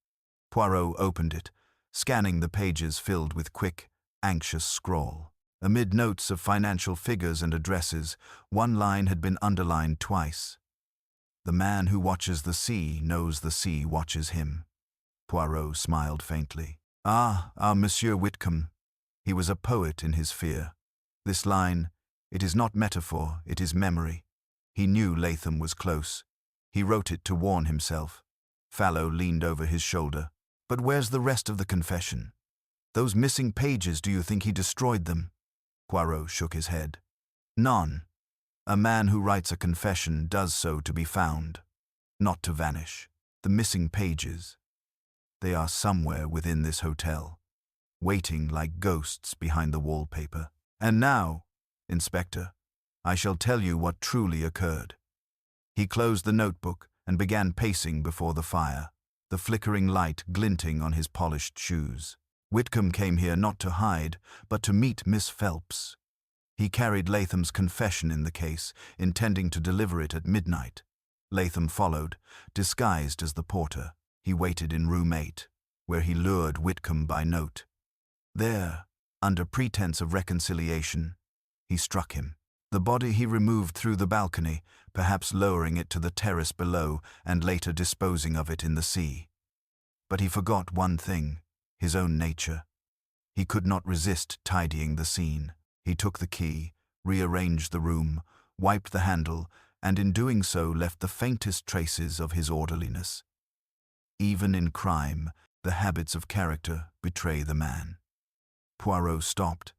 Poirot opened it, scanning the pages filled with quick, anxious scrawl. Amid notes of financial figures and addresses, one line had been underlined twice. "The man who watches the sea knows the sea watches him." Poirot smiled faintly. Our Monsieur Whitcomb. He was a poet in his fear. This line, "It is not metaphor, it is memory." He knew Latham was close. He wrote it to warn himself. Fallow leaned over his shoulder. "But where's the rest of the confession? Those missing pages, do you think he destroyed them?" Poirot shook his head. "None. A man who writes a confession does so to be found, not to vanish. The missing pages, they are somewhere within this hotel, waiting like ghosts behind the wallpaper. And now, Inspector, I shall tell you what truly occurred." He closed the notebook and began pacing before the fire, the flickering light glinting on his polished shoes. Whitcomb came here not to hide, but to meet Miss Phelps. He carried Latham's confession in the case, intending to deliver it at midnight. Latham followed, disguised as the porter. He waited in room 8, where he lured Whitcomb by note. There, under pretense of reconciliation, he struck him. The body he removed through the balcony, perhaps lowering it to the terrace below and later disposing of it in the sea. But he forgot one thing, his own nature. He could not resist tidying the scene. He took the key, rearranged the room, wiped the handle, and in doing so left the faintest traces of his orderliness. Even in crime, the habits of character betray the man. Poirot stopped,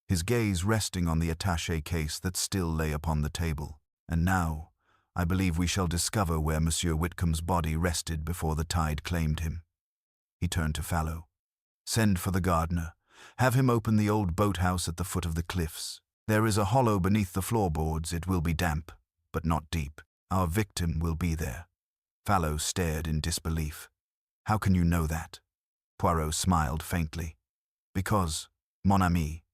his gaze resting on the attaché case that still lay upon the table. And now, I believe we shall discover where Monsieur Whitcomb's body rested before the tide claimed him. He turned to Fallow. Send for the gardener. Have him open the old boathouse at the foot of the cliffs. There is a hollow beneath the floorboards. It will be damp, but not deep. Our victim will be there. Fallow stared in disbelief. How can you know that? Poirot smiled faintly. Because, mon ami,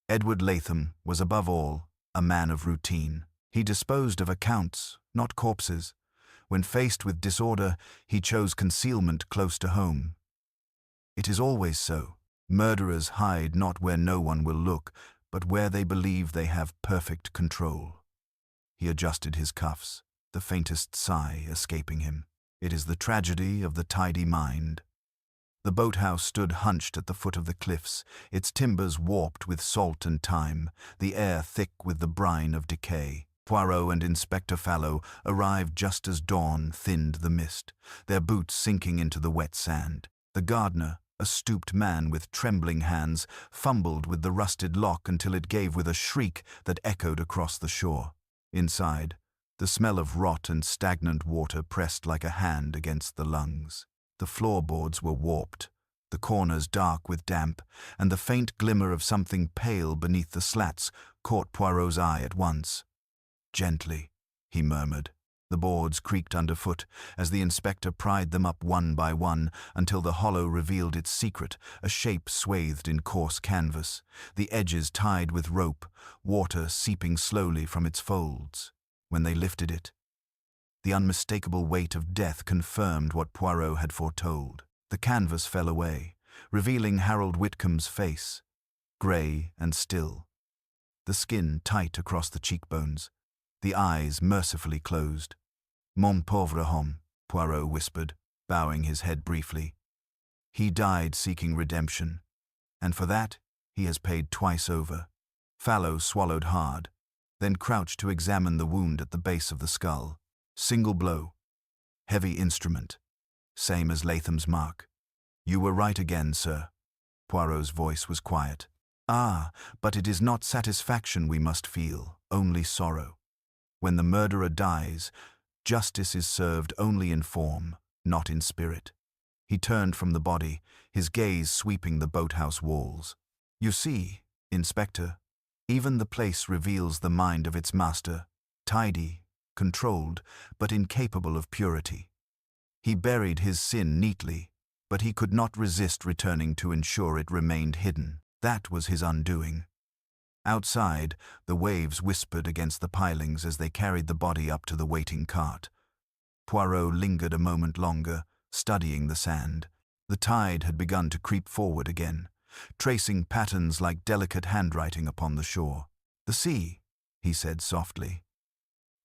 Edward Latham was above all a man of routine. He disposed of accounts, not corpses. When faced with disorder, he chose concealment close to home. It is always so. Murderers hide not where no one will look, but where they believe they have perfect control. He adjusted his cuffs, the faintest sigh escaping him. It is the tragedy of the tidy mind. The boathouse stood hunched at the foot of the cliffs, its timbers warped with salt and time, the air thick with the brine of decay. Poirot and Inspector Fallow arrived just as dawn thinned the mist, their boots sinking into the wet sand. The gardener, a stooped man with trembling hands, fumbled with the rusted lock until it gave with a shriek that echoed across the shore. Inside, the smell of rot and stagnant water pressed like a hand against the lungs. The floorboards were warped, the corners dark with damp, and the faint glimmer of something pale beneath the slats caught Poirot's eye at once. Gently, he murmured. The boards creaked underfoot as the inspector pried them up one by one until the hollow revealed its secret, a shape swathed in coarse canvas, the edges tied with rope, water seeping slowly from its folds. When they lifted it, the unmistakable weight of death confirmed what Poirot had foretold. The canvas fell away, revealing Harold Whitcomb's face, grey and still, the skin tight across the cheekbones, the eyes mercifully closed. Mon pauvre homme, Poirot whispered, bowing his head briefly. He died seeking redemption, and for that he has paid twice over. Fallow swallowed hard, then crouched to examine the wound at the base of the skull. Single blow. Heavy instrument. Same as Latham's mark. You were right again, sir. Poirot's voice was quiet. Ah, but it is not satisfaction we must feel, only sorrow. When the murderer dies, justice is served only in form, not in spirit. He turned from the body, his gaze sweeping the boathouse walls. You see, Inspector, even the place reveals the mind of its master, tidy, controlled, but incapable of purity. He buried his sin neatly, but he could not resist returning to ensure it remained hidden. That was his undoing. Outside, the waves whispered against the pilings as they carried the body up to the waiting cart. Poirot lingered a moment longer, studying the sand. The tide had begun to creep forward again, tracing patterns like delicate handwriting upon the shore. The sea, he said softly.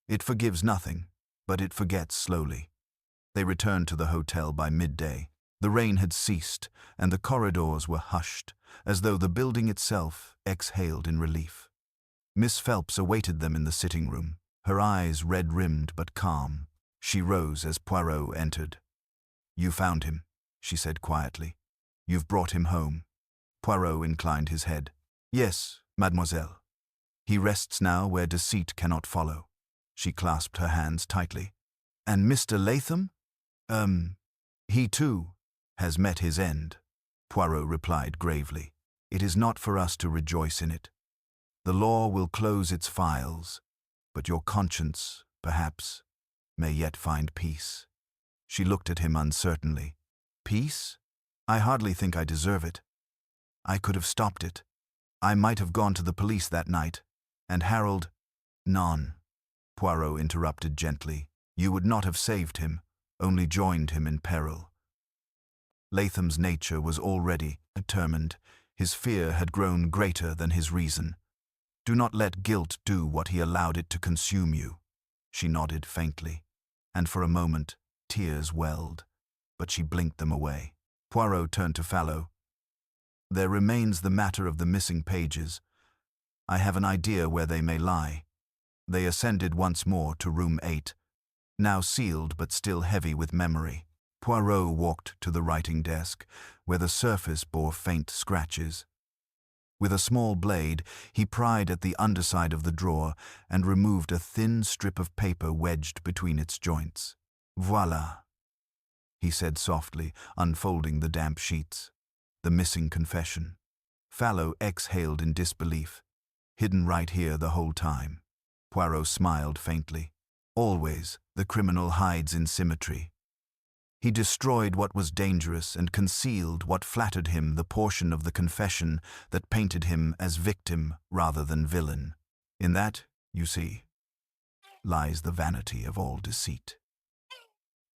It forgives nothing, but it forgets slowly. They returned to the hotel by midday. The rain had ceased, and the corridors were hushed, as though the building itself exhaled in relief. Miss Phelps awaited them in the sitting room, her eyes red-rimmed but calm. She rose as Poirot entered. You found him, she said quietly. You've brought him home. Poirot inclined his head. Yes, mademoiselle. He rests now where deceit cannot follow. She clasped her hands tightly. And Mr. Latham? He too has met his end, Poirot replied gravely. It is not for us to rejoice in it. The law will close its files, but your conscience, perhaps, may yet find peace. She looked at him uncertainly. Peace? I hardly think I deserve it. I could have stopped it. I might have gone to the police that night. And Harold— Non, Poirot interrupted gently. You would not have saved him, only joined him in peril. Latham's nature was already determined. His fear had grown greater than his reason. Do not let guilt do what he allowed it to consume you. She nodded faintly, and for a moment tears welled, but she blinked them away. Poirot turned to Fallow. There remains the matter of the missing pages. I have an idea where they may lie. They ascended once more to room 8, now sealed but still heavy with memory. Poirot walked to the writing desk, where the surface bore faint scratches. With a small blade, he pried at the underside of the drawer and removed a thin strip of paper wedged between its joints. Voilà, he said softly, unfolding the damp sheets. The missing confession. Fallow exhaled in disbelief. Hidden right here the whole time. Poirot smiled faintly. Always, the criminal hides in symmetry. He destroyed what was dangerous and concealed what flattered him, the portion of the confession that painted him as victim rather than villain. In that, you see, lies the vanity of all deceit.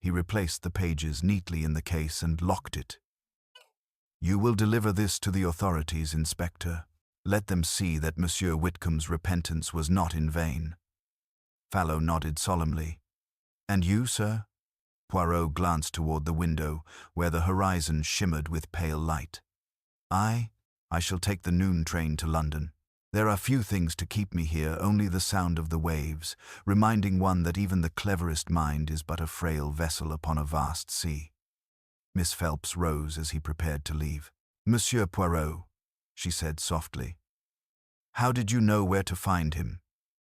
He replaced the pages neatly in the case and locked it. You will deliver this to the authorities, Inspector. Let them see that Monsieur Whitcomb's repentance was not in vain. Fallow nodded solemnly. And you, sir? Poirot glanced toward the window, where the horizon shimmered with pale light. I shall take the noon train to London. There are few things to keep me here, only the sound of the waves, reminding one that even the cleverest mind is but a frail vessel upon a vast sea. Miss Phelps rose as he prepared to leave. Monsieur Poirot, she said softly. How did you know where to find him?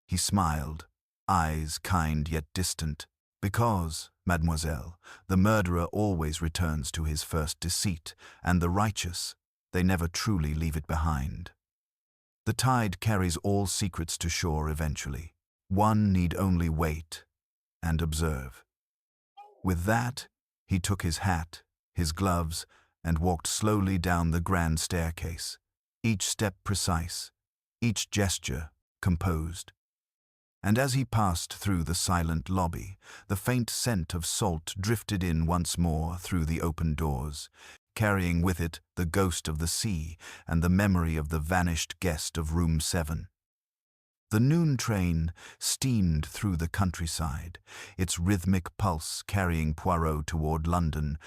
He smiled, eyes kind yet distant. Because, mademoiselle, the murderer always returns to his first deceit, and the righteous, they never truly leave it behind. The tide carries all secrets to shore eventually. One need only wait and observe. With that, he took his hat, his gloves, and walked slowly down the grand staircase, each step precise, each gesture composed. And as he passed through the silent lobby, the faint scent of salt drifted in once more through the open doors, carrying with it the ghost of the sea and the memory of the vanished guest of room 7. The noon train steamed through the countryside, its rhythmic pulse carrying Poirot toward London,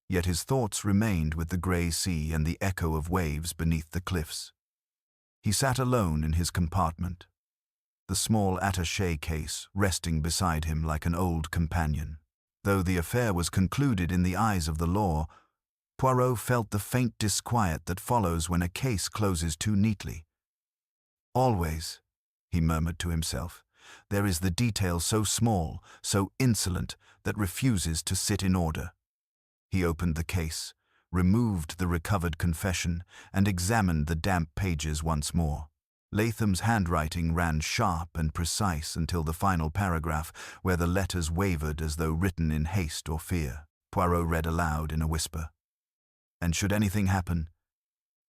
yet his thoughts remained with the grey sea and the echo of waves beneath the cliffs. He sat alone in his compartment, the small attaché case resting beside him like an old companion. Though the affair was concluded in the eyes of the law, Poirot felt the faint disquiet that follows when a case closes too neatly. Always, he murmured to himself, there is the detail so small, so insolent, that refuses to sit in order. He opened the case, removed the recovered confession, and examined the damp pages once more. Latham's handwriting ran sharp and precise until the final paragraph, where the letters wavered as though written in haste or fear. Poirot read aloud in a whisper. And should anything happen,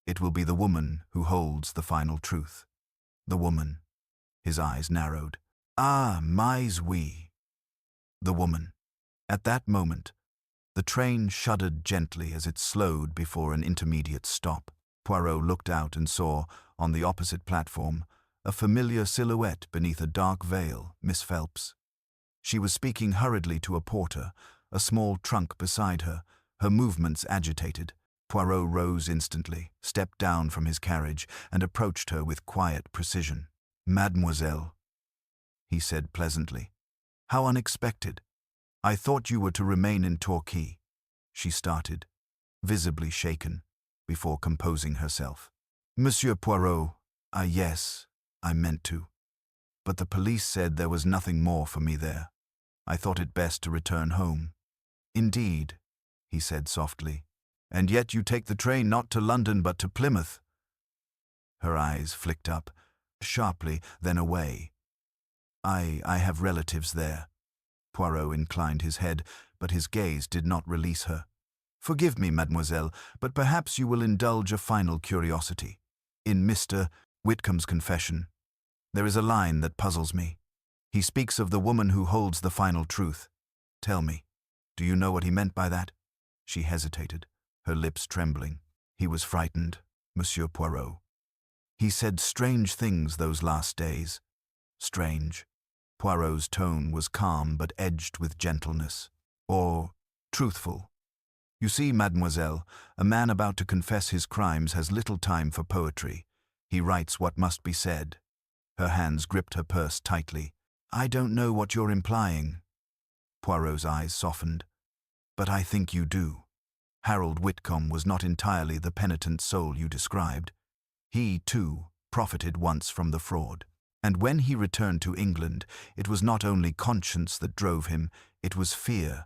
it will be the woman who holds the final truth. The woman. His eyes narrowed. Ah, mais oui. The woman. At that moment, the train shuddered gently as it slowed before an intermediate stop. Poirot looked out and saw, on the opposite platform, a familiar silhouette beneath a dark veil, Miss Phelps. She was speaking hurriedly to a porter, a small trunk beside her, her movements agitated. Poirot rose instantly, stepped down from his carriage, and approached her with quiet precision. Mademoiselle, he said pleasantly. How unexpected. I thought you were to remain in Torquay. She started, visibly shaken, before composing herself. Monsieur Poirot, yes, I meant to. But the police said there was nothing more for me there. I thought it best to return home. Indeed, he said softly. And yet you take the train not to London but to Plymouth. Her eyes flicked up, sharply, then away. I have relatives there. Poirot inclined his head, but his gaze did not release her. "Forgive me, mademoiselle, but perhaps you will indulge a final curiosity. In Mr. Whitcomb's confession, there is a line that puzzles me. He speaks of the woman who holds the final truth. Tell me, do you know what he meant by that?" She hesitated, her lips trembling. "He was frightened, Monsieur Poirot. He said strange things those last days." "Strange." Poirot's tone was calm but edged with gentleness. "Or truthful. You see, mademoiselle, a man about to confess his crimes has little time for poetry. He writes what must be said." Her hands gripped her purse tightly. "I don't know what you're implying." Poirot's eyes softened. "But I think you do. Harold Whitcomb was not entirely the penitent soul you described. He, too, profited once from the fraud. And when he returned to England, it was not only conscience that drove him, it was fear.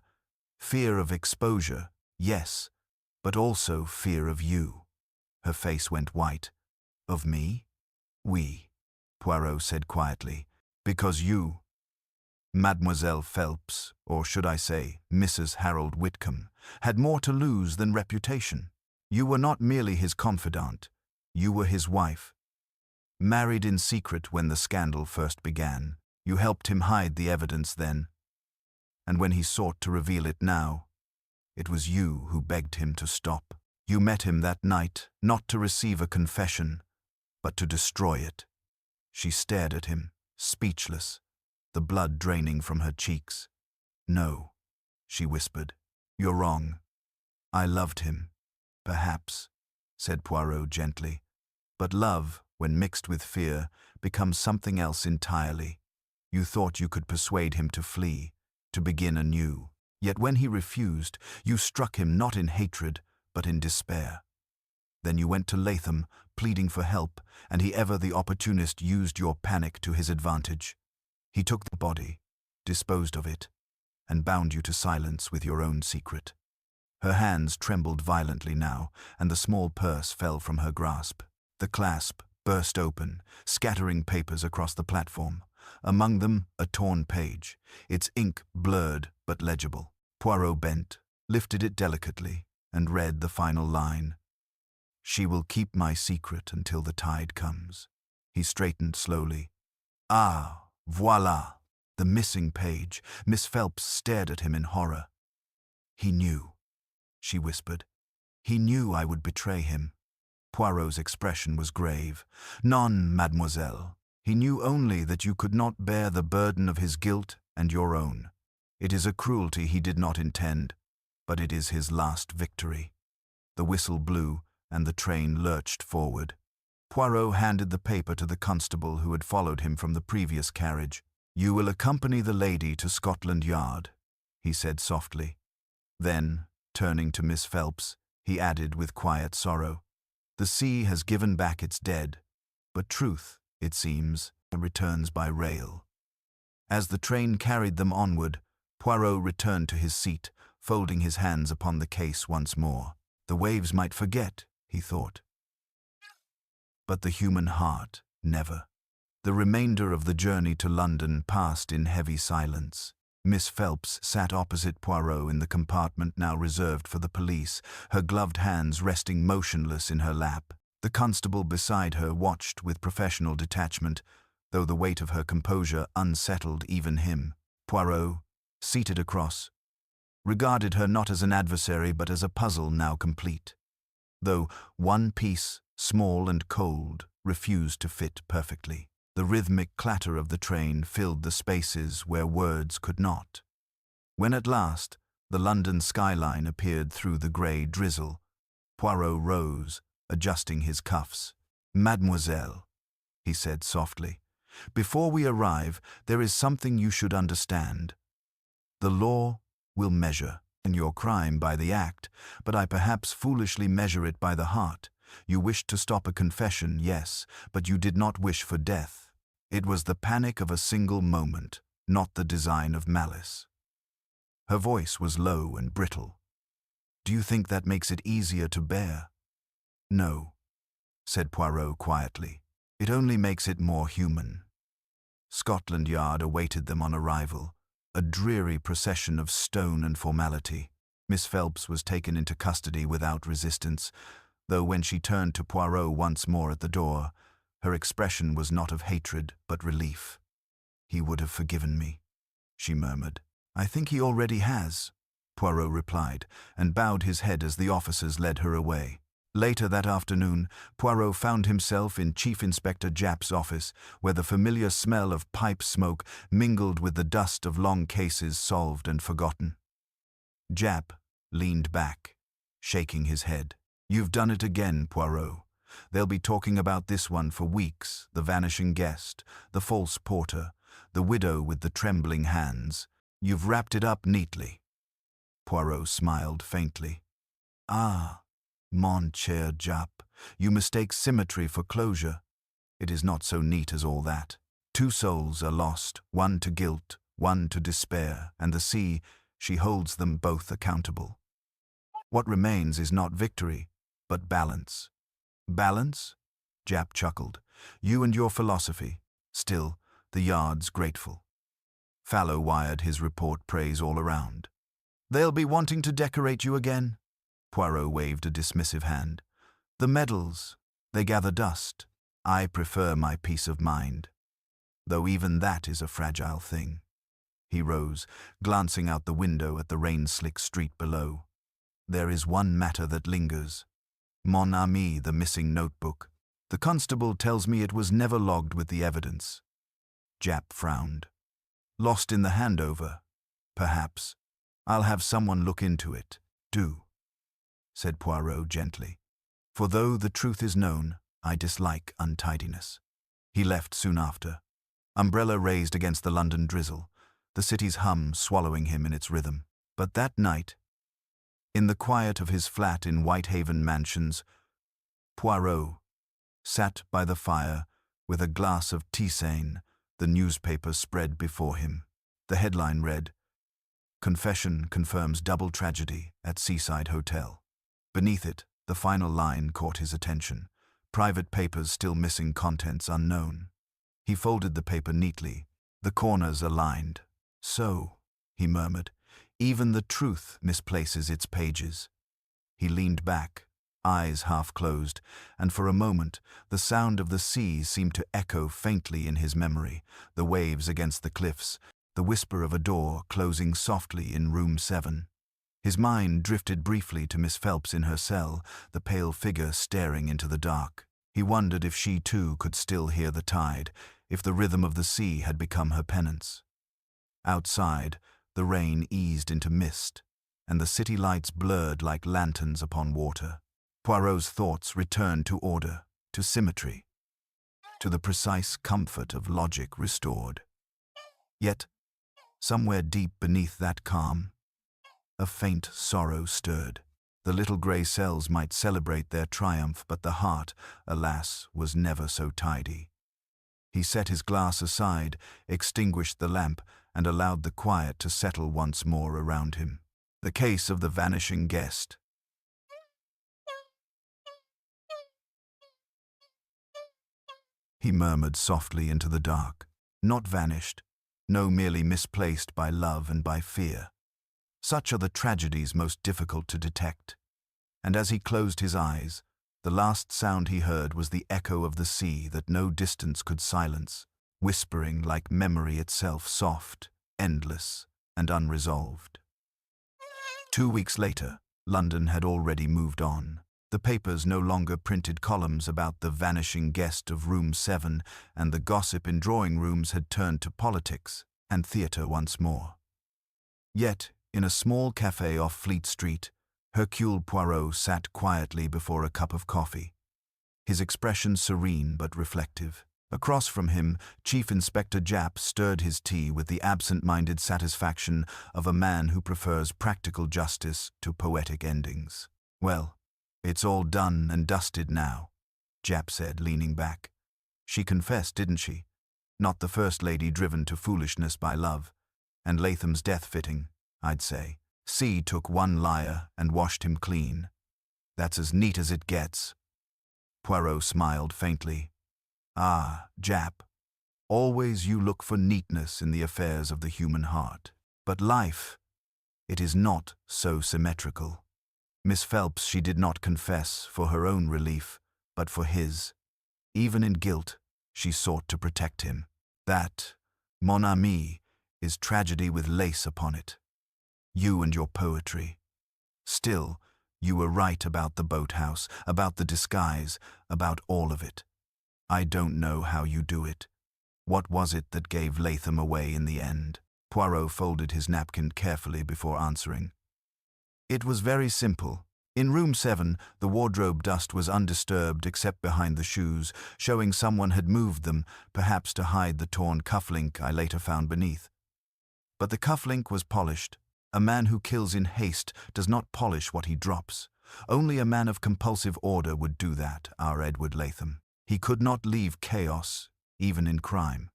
Fear of exposure, yes, but also fear of you." Her face went white. "Of me?" "Oui," Poirot said quietly. "Because you, Mademoiselle Phelps, or should I say Mrs. Harold Whitcomb, had more to lose than reputation. You were not merely his confidant, you were his wife. Married in secret when the scandal first began, you helped him hide the evidence then. And when he sought to reveal it now, it was you who begged him to stop. You met him that night, not to receive a confession, but to destroy it." She stared at him, speechless, the blood draining from her cheeks. "No," she whispered. "You're wrong. I loved him, perhaps," said Poirot gently. "But love, when mixed with fear, becomes something else entirely. You thought you could persuade him to flee, to begin anew. Yet when he refused, you struck him not in hatred, but in despair. Then you went to Latham, pleading for help, and he, ever the opportunist, used your panic to his advantage. He took the body, disposed of it, and bound you to silence with your own secret." Her hands trembled violently now, and the small purse fell from her grasp. The clasp burst open, scattering papers across the platform. Among them, a torn page, its ink blurred but legible. Poirot bent, lifted it delicately, and read the final line. "She will keep my secret until the tide comes." He straightened slowly. "Ah, voilà!" The missing page. Miss Phelps stared at him in horror. "He knew," she whispered. "He knew I would betray him." Poirot's expression was grave. "Non, mademoiselle. He knew only that you could not bear the burden of his guilt and your own. It is a cruelty he did not intend, but it is his last victory." The whistle blew, and the train lurched forward. Poirot handed the paper to the constable who had followed him from the previous carriage. "You will accompany the lady to Scotland Yard," he said softly. Then, turning to Miss Phelps, he added with quiet sorrow, "The sea has given back its dead, but truth, it seems, returns by rail." As the train carried them onward, Poirot returned to his seat, folding his hands upon the case once more. The waves might forget, he thought, but the human heart never. The remainder of the journey to London passed in heavy silence. Miss Phelps sat opposite Poirot in the compartment now reserved for the police, her gloved hands resting motionless in her lap. The constable beside her watched with professional detachment, though the weight of her composure unsettled even him. Poirot, seated across, regarded her not as an adversary but as a puzzle now complete, though one piece, small and cold, refused to fit perfectly. The rhythmic clatter of the train filled the spaces where words could not. When at last the London skyline appeared through the grey drizzle, Poirot rose, adjusting his cuffs. "Mademoiselle," he said softly, "before we arrive, there is something you should understand. The law will measure your crime by the act, but I perhaps foolishly measure it by the heart. You wished to stop a confession, yes, but you did not wish for death. It was the panic of a single moment, not the design of malice." Her voice was low and brittle. "Do you think that makes it easier to bear?" "No," said Poirot quietly. "It only makes it more human." Scotland Yard awaited them on arrival, a dreary procession of stone and formality. Miss Phelps was taken into custody without resistance, though when she turned to Poirot once more at the door, her expression was not of hatred but relief. "He would have forgiven me," she murmured. "I think he already has," Poirot replied, and bowed his head as the officers led her away. Later that afternoon, Poirot found himself in Chief Inspector Japp's office, where the familiar smell of pipe smoke mingled with the dust of long cases solved and forgotten. Japp leaned back, shaking his head. "You've done it again, Poirot. They'll be talking about this one for weeks, the vanishing guest, the false porter, the widow with the trembling hands. You've wrapped it up neatly." Poirot smiled faintly. "Ah, mon cher Japp, you mistake symmetry for closure. It is not so neat as all that. 2 souls are lost, one to guilt, one to despair, and the sea, she holds them both accountable. What remains is not victory, but balance." "Balance?" Japp chuckled. "You and your philosophy. Still, the Yard's grateful." Fallow wired his report praise all around. "They'll be wanting to decorate you again." Poirot waved a dismissive hand. "The medals, they gather dust. I prefer my peace of mind. Though even that is a fragile thing." He rose, glancing out the window at the rain-slick street below. "There is one matter that lingers. Mon ami, the missing notebook. The constable tells me it was never logged with the evidence." Japp frowned. "Lost in the handover, perhaps. I'll have someone look into it. Do," said Poirot gently. "For though the truth is known, I dislike untidiness." He left soon after, umbrella raised against the London drizzle, the city's hum swallowing him in its rhythm. But that night, in the quiet of his flat in Whitehaven Mansions, Poirot sat by the fire with a glass of tisane, the newspaper spread before him. The headline read, "Confession confirms double tragedy at Seaside Hotel." Beneath it, the final line caught his attention. "Private papers still missing, contents unknown." He folded the paper neatly, the corners aligned. "So," he murmured, "even the truth misplaces its pages." He leaned back, eyes half closed, and for a moment the sound of the sea seemed to echo faintly in his memory, the waves against the cliffs, the whisper of a door closing softly in room 7. His mind drifted briefly to Miss Phelps in her cell, the pale figure staring into the dark. He wondered if she too could still hear the tide, if the rhythm of the sea had become her penance. Outside, the rain eased into mist, and the city lights blurred like lanterns upon water. Poirot's thoughts returned to order, to symmetry, to the precise comfort of logic restored. Yet, somewhere deep beneath that calm, a faint sorrow stirred. The little grey cells might celebrate their triumph, but the heart, alas, was never so tidy. He set his glass aside, extinguished the lamp, and allowed the quiet to settle once more around him. The case of the vanishing guest. He murmured softly into the dark. Not vanished, no, merely misplaced by love and by fear. Such are the tragedies most difficult to detect. And as he closed his eyes, the last sound he heard was the echo of the sea that no distance could silence, whispering like memory itself, soft, endless, and unresolved. 2 weeks later, London had already moved on. The papers no longer printed columns about the vanishing guest of room 7, and the gossip in drawing rooms had turned to politics and theatre once more. Yet, in a small café off Fleet Street, Hercule Poirot sat quietly before a cup of coffee, his expression serene but reflective. Across from him, Chief Inspector Japp stirred his tea with the absent-minded satisfaction of a man who prefers practical justice to poetic endings. "Well, it's all done and dusted now," Japp said, leaning back. "She confessed, didn't she? Not the First Lady driven to foolishness by love. And Latham's death fitting, I'd say. C took one liar and washed him clean. That's as neat as it gets." Poirot smiled faintly. "Ah, Japp, always you look for neatness in the affairs of the human heart." But life, it is not so symmetrical. Miss Phelps she did not confess for her own relief, but for his. Even in guilt, she sought to protect him. That, mon ami, is tragedy with lace upon it. You and your poetry. Still, you were right about the boathouse, about the disguise, about all of it. I don't know how you do it. What was it that gave Latham away in the end? Poirot folded his napkin carefully before answering. It was very simple. In room 7, the wardrobe dust was undisturbed except behind the shoes, showing someone had moved them, perhaps to hide the torn cufflink I later found beneath. But the cufflink was polished. A man who kills in haste does not polish what he drops. Only a man of compulsive order would do that, our Edward Latham. He could not leave chaos, even in crime.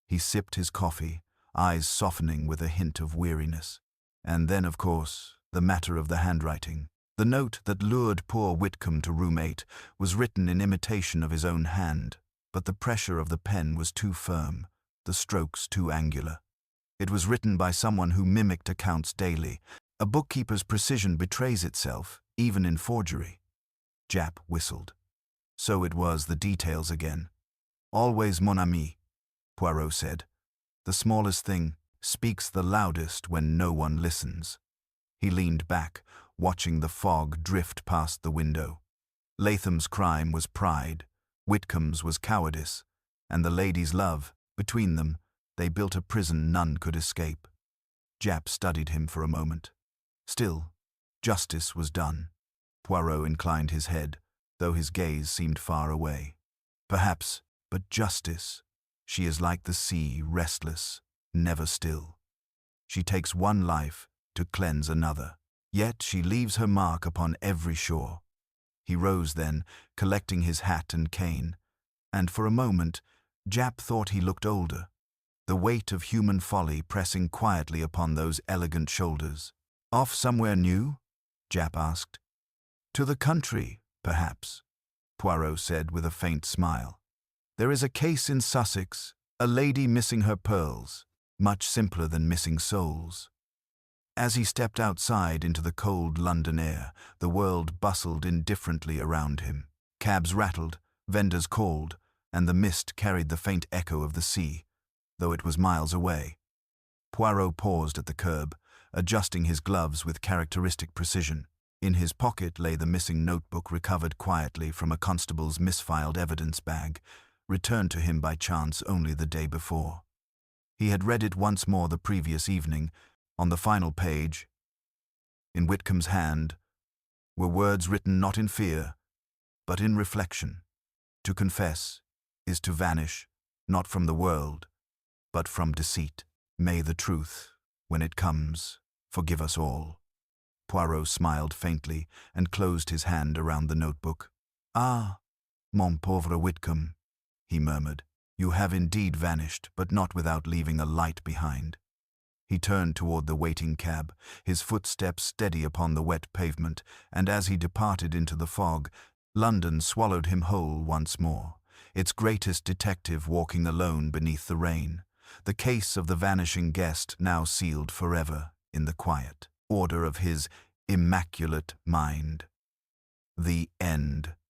He sipped his coffee, eyes softening with a hint of weariness. And then, of course, the matter of the handwriting. The note that lured poor Whitcomb to room 8 was written in imitation of his own hand, but the pressure of the pen was too firm, the strokes too angular. It was written by someone who mimicked accounts daily. A bookkeeper's precision betrays itself, even in forgery. Japp whistled. So it was the details again. Always mon ami, Poirot said. The smallest thing speaks the loudest when no one listens. He leaned back, watching the fog drift past the window. Latham's crime was pride, Whitcomb's was cowardice, and the lady's love. Between them, they built a prison none could escape. Japp studied him for a moment. Still, justice was done. Poirot inclined his head, though his gaze seemed far away. Perhaps, but justice, she is like the sea, restless, never still. She takes one life to cleanse another, yet she leaves her mark upon every shore. He rose then, collecting his hat and cane, and for a moment, Japp thought he looked older, the weight of human folly pressing quietly upon those elegant shoulders. Off somewhere new? Japp asked. To the country, perhaps, Poirot said with a faint smile. There is a case in Sussex, a lady missing her pearls, much simpler than missing souls. As he stepped outside into the cold London air, the world bustled indifferently around him. Cabs rattled, vendors called, and the mist carried the faint echo of the sea, though it was miles away. Poirot paused at the curb, adjusting his gloves with characteristic precision. In his pocket lay the missing notebook recovered quietly from a constable's misfiled evidence bag, returned to him by chance only the day before. He had read it once more the previous evening. On the final page, in Whitcomb's hand, were words written not in fear, but in reflection. To confess is to vanish, not from the world, but from deceit. May the truth, when it comes, forgive us all. Poirot smiled faintly and closed his hand around the notebook. Ah, mon pauvre Whitcomb, he murmured, you have indeed vanished, but not without leaving a light behind. He turned toward the waiting cab, his footsteps steady upon the wet pavement, and as he departed into the fog, London swallowed him whole once more, its greatest detective walking alone beneath the rain, the case of the vanishing guest now sealed forever in the quiet order of his immaculate mind. The end.